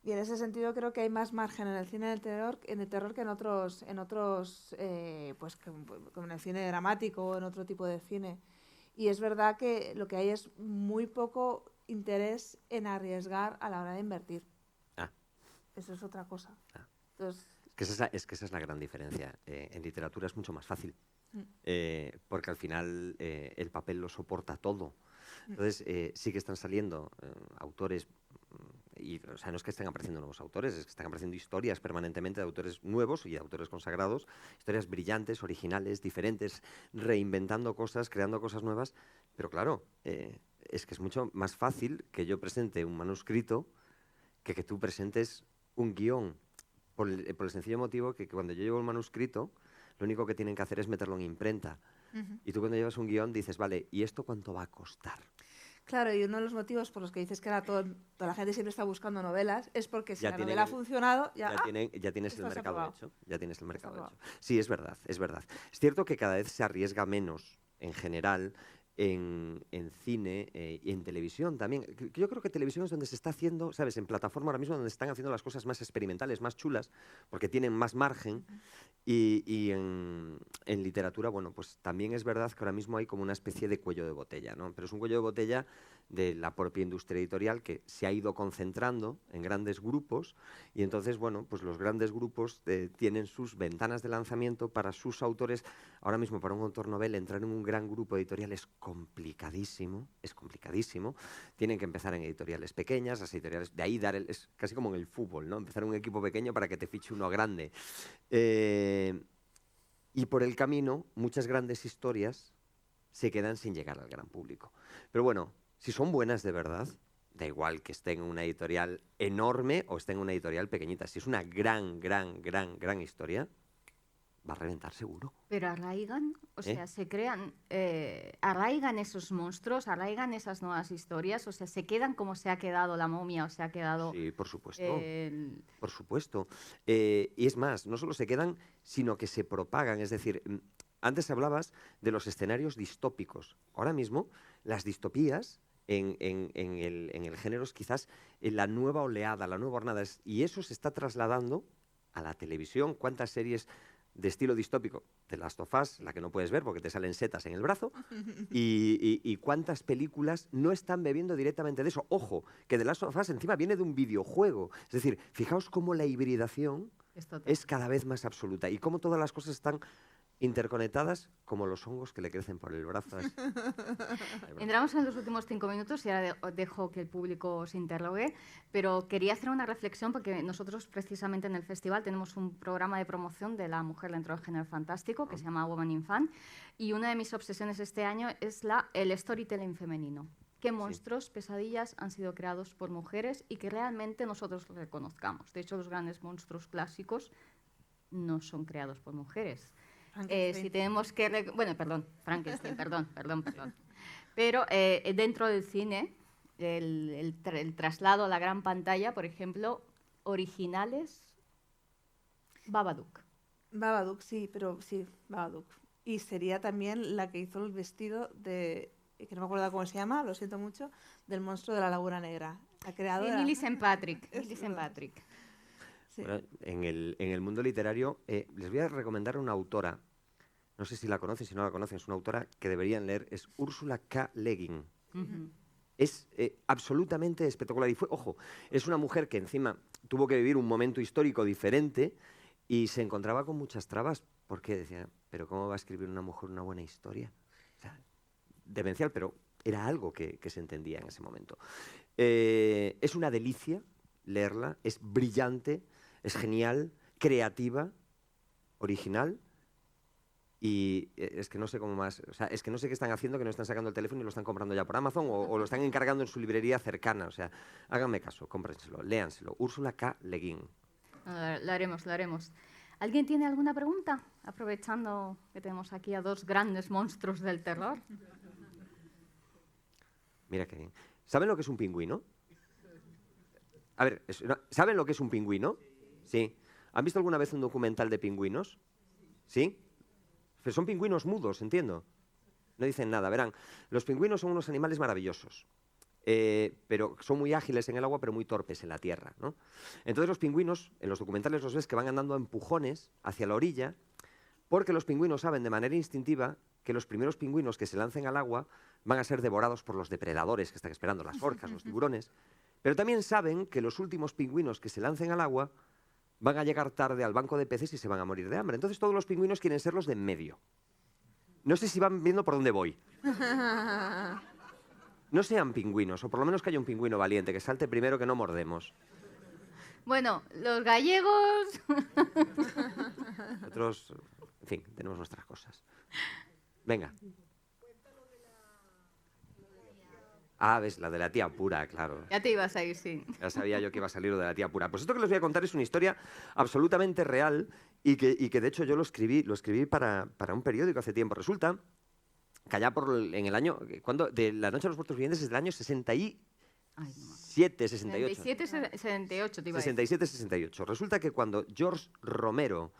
Y en ese sentido creo que hay más margen en el cine del terror, que en otros pues como en el cine dramático o en otro tipo de cine. Y es verdad que lo que hay es muy poco interés en arriesgar a la hora de invertir. Ah. Eso es otra cosa. Ah. Entonces, Es que esa es la gran diferencia. En literatura es mucho más fácil, porque al final el papel lo soporta todo. Entonces, sí que están saliendo autores, o sea, no es que estén apareciendo nuevos autores, es que están apareciendo historias permanentemente de autores nuevos y de autores consagrados, historias brillantes, originales, diferentes, reinventando cosas, creando cosas nuevas, pero claro, es que es mucho más fácil que yo presente un manuscrito que tú presentes un guión, por el sencillo motivo que cuando yo llevo el manuscrito, lo único que tienen que hacer es meterlo en imprenta. Y tú cuando llevas un guión dices, vale, ¿y esto cuánto va a costar? claro, y uno de los motivos por los que dices que ahora toda la gente siempre está buscando novelas es porque si Ya la tienen novela ha funcionado, ya tienes el esto se ha mercado probado. hecho. Ya tienes el mercado probado. hecho. Sí, es verdad, es verdad. Es cierto que cada vez se arriesga menos, en general, en cine y en televisión también. Yo creo que televisión es donde se está haciendo, ¿sabes? En plataforma ahora mismo donde se están haciendo las cosas más experimentales, más chulas, porque tienen más margen. Y en literatura, bueno, pues también es verdad que ahora mismo hay como una especie de cuello de botella, ¿no? Pero es un cuello de botella de la propia industria editorial que se ha ido concentrando en grandes grupos y entonces, bueno, pues los grandes grupos tienen sus ventanas de lanzamiento para sus autores. Ahora mismo para un autor novel entrar en un gran grupo editorial es complicadísimo, es complicadísimo. Tienen que empezar en editoriales pequeñas, las editoriales, de ahí es casi como en el fútbol, ¿no? Empezar en un equipo pequeño para que te fiche uno grande. Y por el camino, muchas grandes historias se quedan sin llegar al gran público. Pero bueno, si son buenas de verdad, da igual que estén en una editorial enorme o estén en una editorial pequeñita. Si es una gran historia, va a reventar seguro. Pero arraigan, o sea, se crean, arraigan esos monstruos, arraigan esas nuevas historias, o sea, se quedan como se ha quedado La Momia o se ha quedado... Sí, por supuesto. Por supuesto. Y es más, no solo se quedan, sino que se propagan. Es decir, antes hablabas de los escenarios distópicos. Ahora mismo, las distopías en el género es quizás la nueva oleada, la nueva hornada. Y eso se está trasladando a la televisión. ¿Cuántas series de estilo distópico? The Last of Us, la que no puedes ver porque te salen setas en el brazo, y cuántas películas no están bebiendo directamente de eso. Ojo, que The Last of Us encima viene de un videojuego. Es decir, fijaos cómo la hibridación es cada vez más absoluta y cómo todas las cosas están interconectadas como los hongos que le crecen por el brazo. Entramos en los últimos 5 minutos y ahora dejo que el público se interrogue, pero quería hacer una reflexión porque nosotros precisamente en el festival tenemos un programa de promoción de la mujer dentro del género fantástico que se llama Woman in Fan y una de mis obsesiones este año es el storytelling femenino. ¿Qué monstruos, pesadillas han sido creados por mujeres y que realmente nosotros reconozcamos? De hecho, los grandes monstruos clásicos no son creados por mujeres. Si tenemos que... Bueno, perdón, Frankenstein, perdón. Pero dentro del cine, el traslado a la gran pantalla, por ejemplo, originales, Babadook. Babadook, sí, Babadook. Y sería también la que hizo el vestido de... que no me acuerdo cómo se llama, lo siento mucho, del monstruo de la Laguna Negra. La creadora... Sí, Millicent Patrick. Sí. Bueno, en el mundo literario, les voy a recomendar una autora, no sé si la conocen, si no la conocen, es una autora que deberían leer, es Ursula K. Le Guin. Es absolutamente espectacular. Y ojo, es una mujer que encima tuvo que vivir un momento histórico diferente y se encontraba con muchas trabas porque decía, ¿pero cómo va a escribir una mujer una buena historia? O sea, demencial, pero era algo que se entendía en ese momento. Es una delicia leerla, es brillante, es genial, creativa, original. Y es que no sé cómo más, o sea, es que no sé qué están haciendo, que no están sacando el teléfono y lo están comprando ya por Amazon o lo están encargando en su librería cercana. O sea, háganme caso, cómprenselo, léanselo. Ursula K. Le Guin. Lo haremos. ¿Alguien tiene alguna pregunta? Aprovechando que tenemos aquí a dos grandes monstruos del terror. Mira qué bien. ¿Saben lo que es un pingüino? A ver, ¿saben lo que es un pingüino? Sí. ¿Han visto alguna vez un documental de pingüinos? ¿Sí? Pero son pingüinos mudos, entiendo. No dicen nada. Verán, los pingüinos son unos animales maravillosos, pero son muy ágiles en el agua, pero muy torpes en la tierra, ¿no? Entonces los pingüinos, en los documentales los ves que van andando a empujones hacia la orilla, porque los pingüinos saben de manera instintiva que los primeros pingüinos que se lancen al agua van a ser devorados por los depredadores que están esperando, las orcas, los tiburones, pero también saben que los últimos pingüinos que se lancen al agua van a llegar tarde al banco de peces y se van a morir de hambre. Entonces todos los pingüinos quieren ser los de en medio. No sé si van viendo por dónde voy. No sean pingüinos, o por lo menos que haya un pingüino valiente, que salte primero, que no mordemos. Bueno, los gallegos... Nosotros, en fin, tenemos nuestras cosas. Venga. Ah, ves, la de la tía pura, claro. Ya te ibas a ir, sí. Ya sabía yo que iba a salir lo de la tía pura. Pues esto que les voy a contar es una historia absolutamente real y que de hecho yo lo escribí para un periódico hace tiempo. Resulta que allá en el año, de La Noche de los Muertos Vivientes es del año 67, 68. 67, 68, te iba a decir. 67, 68. Resulta que cuando George Romero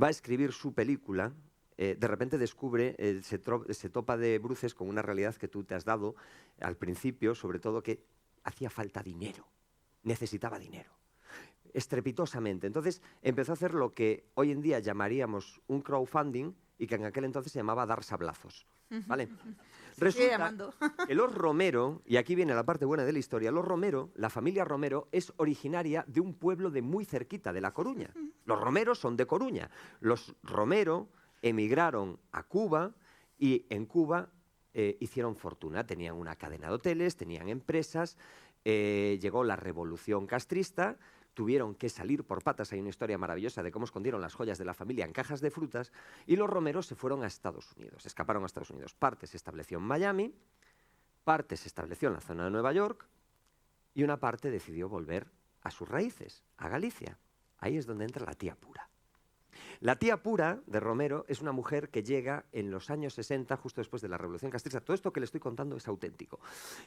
va a escribir su película, de repente descubre, se topa de bruces con una realidad que tú te has dado al principio, sobre todo que hacía falta dinero, necesitaba dinero, estrepitosamente. Entonces empezó a hacer lo que hoy en día llamaríamos un crowdfunding y que en aquel entonces se llamaba dar sablazos, ¿vale? Resulta que los Romero, y aquí viene la parte buena de la historia, los Romero, la familia Romero es originaria de un pueblo de muy cerquita, de La Coruña. Los Romero son de Coruña. Los Romero emigraron a Cuba y en Cuba hicieron fortuna. Tenían una cadena de hoteles, tenían empresas, llegó la revolución castrista, tuvieron que salir por patas. Hay una historia maravillosa de cómo escondieron las joyas de la familia en cajas de frutas y los Romeros se fueron a Estados Unidos, escaparon a Estados Unidos. Parte se estableció en Miami, parte se estableció en la zona de Nueva York y una parte decidió volver a sus raíces, a Galicia. Ahí es donde entra la tía pura. La tía pura de Romero es una mujer que llega en los años 60, justo después de la Revolución Castrista. Todo esto que le estoy contando es auténtico.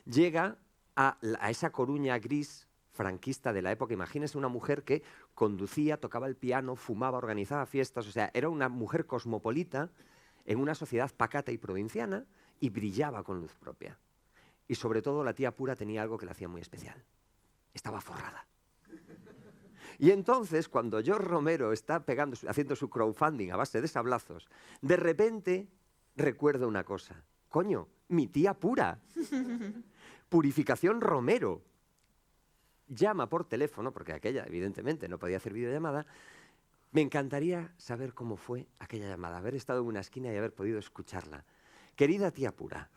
Llega a esa Coruña gris franquista de la época. Imagínese una mujer que conducía, tocaba el piano, fumaba, organizaba fiestas. O sea, era una mujer cosmopolita en una sociedad pacata y provinciana y brillaba con luz propia. Y sobre todo la tía pura tenía algo que la hacía muy especial. Estaba forrada. Y entonces, cuando George Romero está haciendo su crowdfunding a base de sablazos, de repente recuerda una cosa. Coño, mi tía pura. Purificación Romero. Llama por teléfono, porque aquella evidentemente no podía hacer videollamada. Me encantaría saber cómo fue aquella llamada, haber estado en una esquina y haber podido escucharla. Querida tía pura,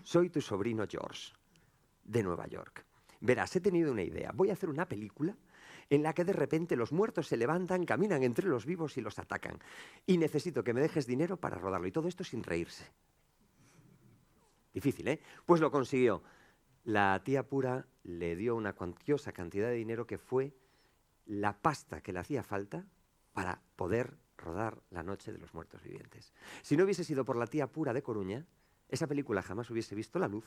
soy tu sobrino George, de Nueva York. Verás, he tenido una idea. Voy a hacer una película en la que de repente los muertos se levantan, caminan entre los vivos y los atacan. Y necesito que me dejes dinero para rodarlo. Y todo esto sin reírse. Difícil, ¿eh? Pues lo consiguió. La tía pura le dio una cuantiosa cantidad de dinero que fue la pasta que le hacía falta para poder rodar La Noche de los Muertos Vivientes. Si no hubiese sido por la tía pura de Coruña, esa película jamás hubiese visto la luz.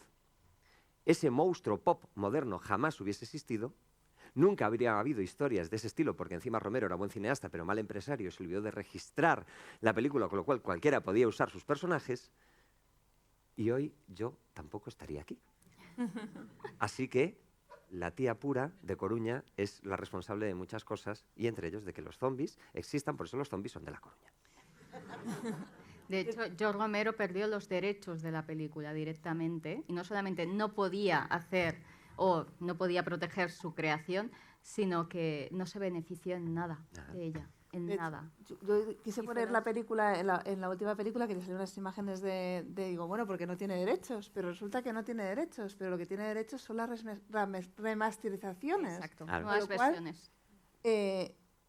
Ese monstruo pop moderno jamás hubiese existido. Nunca habría habido historias de ese estilo, porque encima Romero era buen cineasta, pero mal empresario, se olvidó de registrar la película, con lo cual cualquiera podía usar sus personajes. Y hoy yo tampoco estaría aquí. Así que la tía pura de Coruña es la responsable de muchas cosas, y entre ellos de que los zombies existan, por eso los zombies son de La Coruña. De hecho, George Romero perdió los derechos de la película directamente y no solamente no podía hacer o no podía proteger su creación, sino que no se benefició en nada de ella, en nada. Yo quise poner la película, en la última película, que le salieron unas imágenes digo, bueno, porque no tiene derechos, pero resulta que no tiene derechos, pero lo que tiene derechos son las remasterizaciones. Exacto, Claro. nuevas versiones.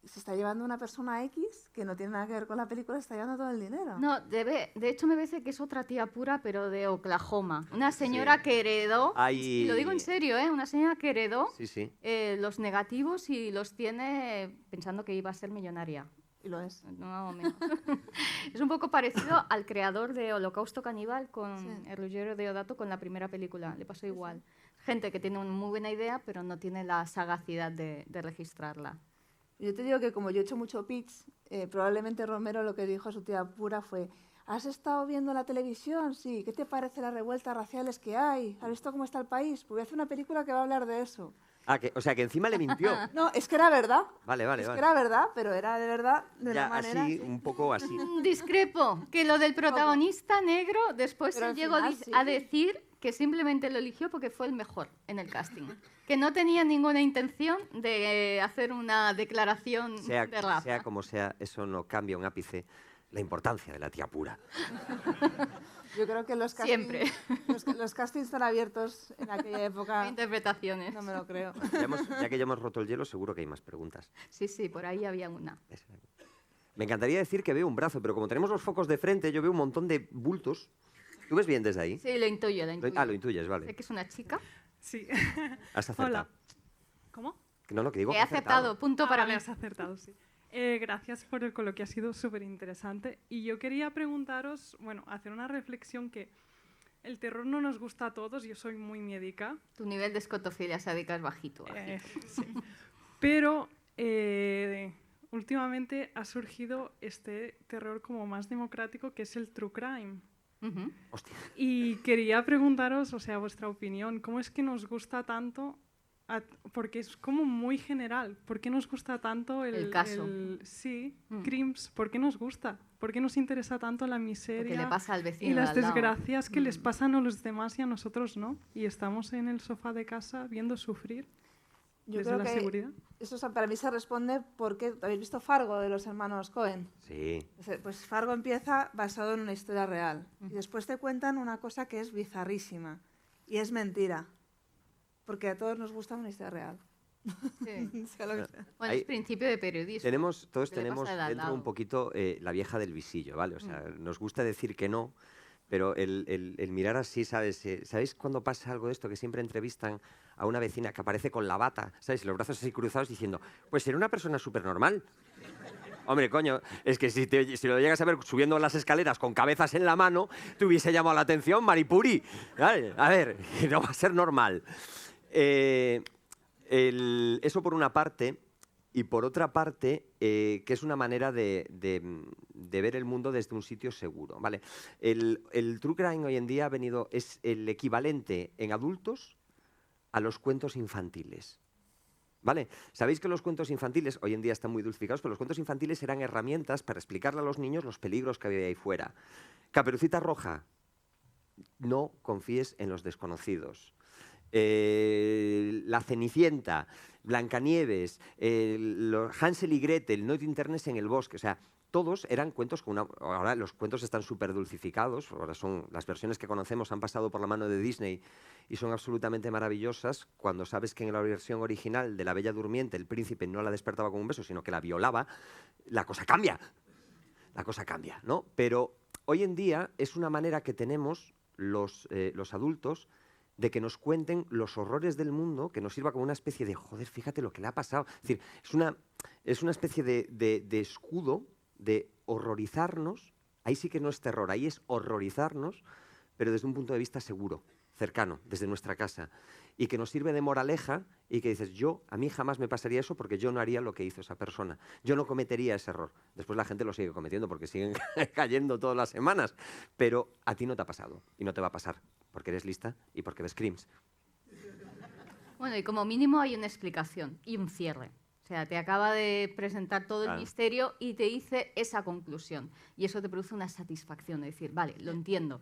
Se está llevando una persona X que no tiene nada que ver con la película, está llevando todo el dinero. No, de hecho me parece que es otra tía pura, pero de Oklahoma. Una señora que heredó, y lo digo en serio, una señora que heredó los negativos y los tiene pensando que iba a ser millonaria. Y lo es. No, es un poco parecido al creador de Holocausto Caníbal con el Ruggero Deodato con la primera película. Le pasó igual. Gente que tiene una muy buena idea, pero no tiene la sagacidad de registrarla. Yo te digo que como yo he hecho mucho pitch, probablemente Romero lo que dijo a su tía pura fue: ¿has estado viendo la televisión? Sí. ¿Qué te parece las revueltas raciales que hay? ¿Has visto cómo está el país? Pues voy a hacer una película que va a hablar de eso. O sea, que encima le mintió. No, es que era verdad. Vale, vale, Es vale. que era verdad, pero era de verdad de Ya, una manera... así, sí. un poco así. Discrepo, que lo del protagonista negro después Pero él al llegó final sí. a decir que simplemente lo eligió porque fue el mejor en el casting. Que no tenía ninguna intención de hacer una declaración de raza. Sea como sea, eso no cambia un ápice la importancia de la tía pura. Yo creo que los castings, Siempre. los castings están abiertos en aquella época. Interpretaciones. No me lo creo. Ya que ya hemos roto el hielo, seguro que hay más preguntas. Sí, sí, por ahí había una. Me encantaría decir que veo un brazo, pero como tenemos los focos de frente, yo veo un montón de bultos. ¿Tú ves bien desde ahí? Sí, lo intuyo, lo intuyo. Lo intuyes, Sé vale. que es una chica. Sí. Has acertado. Hola. ¿Cómo? No, que digo Que que he has acertado. aceptado, punto para Vale, mí. has acertado, sí. Gracias por el coloquio, ha sido súper interesante. Y yo quería preguntaros, bueno, hacer una reflexión que el terror no nos gusta a todos, yo soy muy miedica. Tu nivel de escotofilia sádica es bajito. Sí. Pero últimamente ha surgido este terror como más democrático, que es el true crime. Ujú. Hostia. Y quería preguntaros, o sea, vuestra opinión, ¿cómo es que nos gusta tanto? Porque es como muy general. ¿Por qué nos gusta tanto El caso. Sí, Mm. crimes. ¿Por qué nos gusta? ¿Por qué nos interesa tanto la Porque miseria le pasa al vecino y las de al lado. desgracias que les pasan a los demás y a nosotros no? Y estamos en el sofá de casa viendo sufrir Yo desde creo la que seguridad. eso para mí se responde porque... ¿Habéis visto Fargo de los hermanos Cohen? Sí. Pues Fargo empieza basado en una historia real. Y después te cuentan una cosa que es bizarrísima. Y es mentira. Porque a todos nos gusta una historia real. Sí. Sea lo que sea. Bueno, Ahí- es principio de periodismo. Todos ¿Qué le tenemos pasa al al dentro lado? un poquito la vieja del visillo, ¿vale? O sea, nos gusta decir que no, pero el mirar así, ¿sabes? ¿Sabéis cuando pasa algo de esto? Que siempre entrevistan a una vecina que aparece con la bata, ¿sabes? Y los brazos así cruzados diciendo, pues era una persona súper normal. Hombre, coño, es que si lo llegas a ver subiendo las escaleras con cabezas en la mano, te hubiese llamado la atención, Maripuri. ¿Vale? A ver, no va a ser normal. Eso por una parte, y por otra parte, que es una manera de ver el mundo desde un sitio seguro, ¿vale? El true crime hoy en día es el equivalente en adultos a los cuentos infantiles. ¿Vale? Sabéis que los cuentos infantiles hoy en día están muy dulcificados, pero los cuentos infantiles eran herramientas para explicarle a los niños los peligros que había ahí fuera. Caperucita Roja, no confíes en los desconocidos. La Cenicienta, Blancanieves, Hansel y Gretel, no te internes en el bosque, o sea, todos eran cuentos con una... Ahora los cuentos están súper dulcificados, ahora son las versiones que conocemos, han pasado por la mano de Disney y son absolutamente maravillosas cuando sabes que en la versión original de La Bella Durmiente el príncipe no la despertaba con un beso, sino que la violaba, la cosa cambia. La cosa cambia, ¿no? Pero hoy en día es una manera que tenemos los adultos de que nos cuenten los horrores del mundo, que nos sirva como una especie de, joder, fíjate lo que le ha pasado. Es decir, es una especie de escudo de horrorizarnos. Ahí sí que no es terror, ahí es horrorizarnos, pero desde un punto de vista seguro, cercano, desde nuestra casa. Y que nos sirve de moraleja y que dices, a mí jamás me pasaría eso porque yo no haría lo que hizo esa persona. Yo no cometería ese error. Después la gente lo sigue cometiendo porque siguen cayendo todas las semanas. Pero a ti no te ha pasado y no te va a pasar porque eres lista y porque ves crimes. Bueno, y como mínimo hay una explicación y un cierre. O sea, te acaba de presentar todo el Claro. misterio y te dice esa conclusión. Y eso te produce una satisfacción de decir, vale, lo entiendo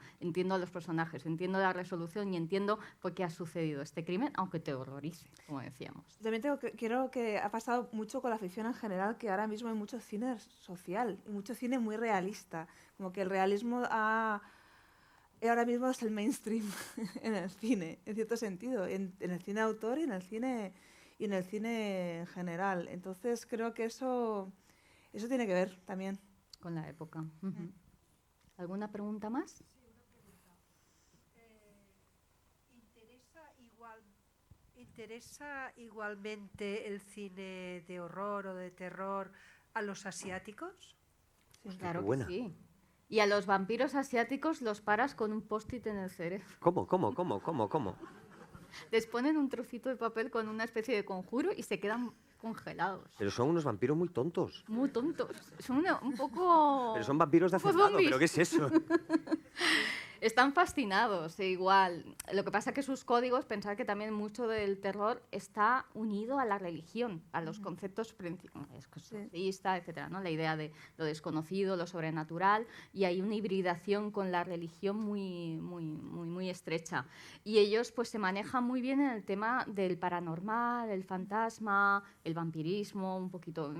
a los personajes, entiendo la resolución y entiendo por qué ha sucedido este crimen, aunque te horrorice, como decíamos. También quiero que ha pasado mucho con la ficción en general, que ahora mismo hay mucho cine social y mucho cine muy realista. Como que el realismo ahora mismo es el mainstream en el cine, en cierto sentido, en el cine de autor y en el cine en general. Entonces creo que eso tiene que ver también. Con la época. Ujú. ¿Alguna pregunta más? ¿Interesa igualmente el cine de horror o de terror a los asiáticos? Pues claro qué buena. que sí. Y a los vampiros asiáticos los paras con un post-it en el cerebro. ¿Cómo? Les ponen un trocito de papel con una especie de conjuro y se quedan congelados. Pero son unos vampiros muy tontos. Muy tontos. Son un poco... Pero son vampiros de un poco hacendado, zombies. ¿pero qué es eso? Están fascinados, igual. Lo que pasa es que sus códigos, pensar que también mucho del terror está unido a la religión, a los conceptos principalistas, etcétera, ¿no? La idea de lo desconocido, lo sobrenatural, y hay una hibridación con la religión muy estrecha. Y ellos pues se manejan muy bien en el tema del paranormal, el fantasma, el vampirismo, un poquito.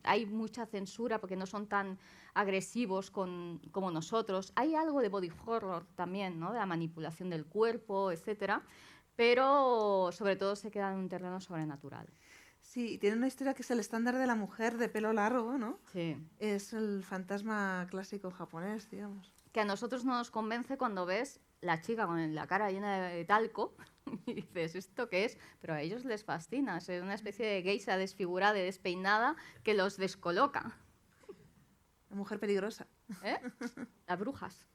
Hay mucha censura porque no son tan agresivos como nosotros. Hay algo de body horror también, ¿no? De la manipulación del cuerpo, etcétera, pero sobre todo se queda en un terreno sobrenatural. Sí, tiene una historia que es el estándar de la mujer de pelo largo, ¿no? Sí. Es el fantasma clásico japonés, digamos. Que a nosotros no nos convence cuando ves la chica con la cara llena de talco y dices, ¿esto qué es? Pero a ellos les fascina, es una especie de geisha desfigurada y despeinada que los descoloca. La mujer peligrosa. ¿Eh? Las brujas.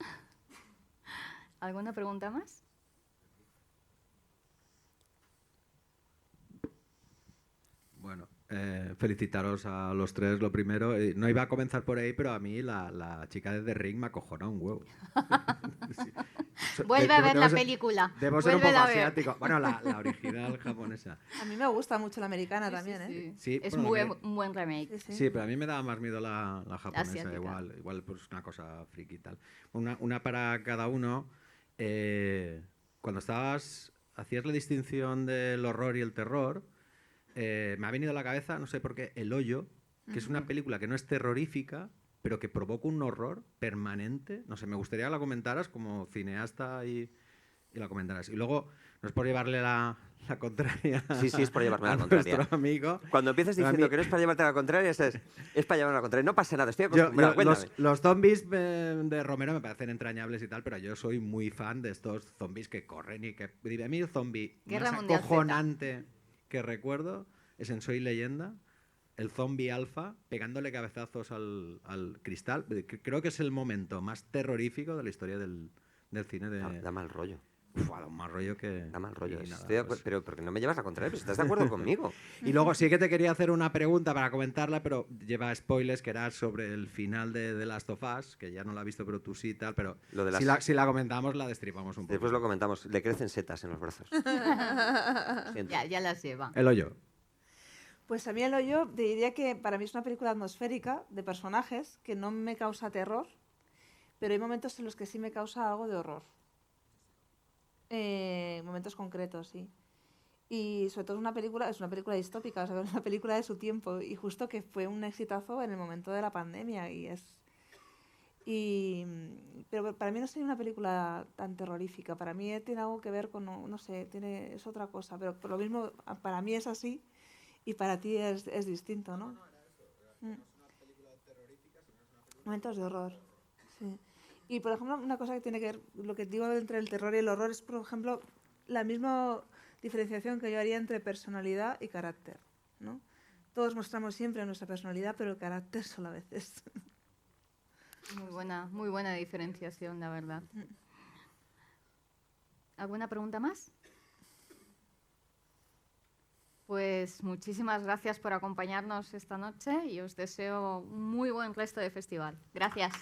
¿Alguna pregunta más? Bueno, felicitaros a los tres, lo primero. No iba a comenzar por ahí, pero a mí la chica de The Ring me acojonó un huevo. Sí. Vuelve a ver la película. Debo ser un poco Vuélvela a ver. asiático. Bueno, la original japonesa. A mí me gusta mucho la americana también, ¿eh? Sí, Es bueno, un buen remake. Sí, pero a mí me daba más miedo la japonesa, Asiática. igual pues una cosa friki y tal. Una para cada uno. Cuando hacías la distinción del horror y el terror, me ha venido a la cabeza, no sé por qué, El Hoyo, que es una película que no es terrorífica, pero que provoca un horror permanente. No sé, me gustaría que la comentaras como cineasta y la comentaras. Y luego, no es por llevarle la contraria Sí, es por llevarme a la contraria. nuestro amigo. Cuando empiezas diciendo que no es para llevarte la contraria, es para llevarme la contraria. No pasa nada, estoy acostumbrado. Cuéntame. Los zombies de Romero me parecen entrañables y tal, pero yo soy muy fan de estos zombies que corren y que... A mí el zombie Guerra más Mundial Z. acojonante que recuerdo es en Soy Leyenda, el zombie alfa pegándole cabezazos al cristal. Creo que es el momento más terrorífico de la historia del cine. Da mal rollo. Da un mal rollo que... Da mal rollo. y nada, Estoy de acuerdo, pues. pero porque no me llevas la contraria, pero estás de acuerdo conmigo. Y luego sí que te quería hacer una pregunta para comentarla, pero lleva spoilers, que era sobre el final de The Last of Us, que ya no la he visto, pero tú sí y tal, pero Lo de si la comentamos la destripamos un poco. Después lo comentamos. Le crecen setas en los brazos. Siento. Ya las lleva. El Hoyo. Pues a mí El Hoyo diría que para mí es una película atmosférica de personajes que no me causa terror, pero hay momentos en los que sí me causa algo de horror. Momentos concretos, sí. Y sobre todo es una película distópica, o sea, es una película de su tiempo y justo que fue un exitazo en el momento de la pandemia pero para mí no sería una película tan terrorífica, para mí tiene algo que ver con, no sé, es otra cosa, pero por lo mismo para mí es así y para ti es distinto, ¿no? Momentos de horror, sí. Y por ejemplo, una cosa que tiene que ver, lo que digo entre el terror y el horror es, por ejemplo, la misma diferenciación que yo haría entre personalidad y carácter, ¿no? Todos mostramos siempre nuestra personalidad, pero el carácter solo a veces. Muy buena diferenciación, la verdad. ¿Alguna pregunta más? Pues muchísimas gracias por acompañarnos esta noche y os deseo un muy buen resto de festival. Gracias.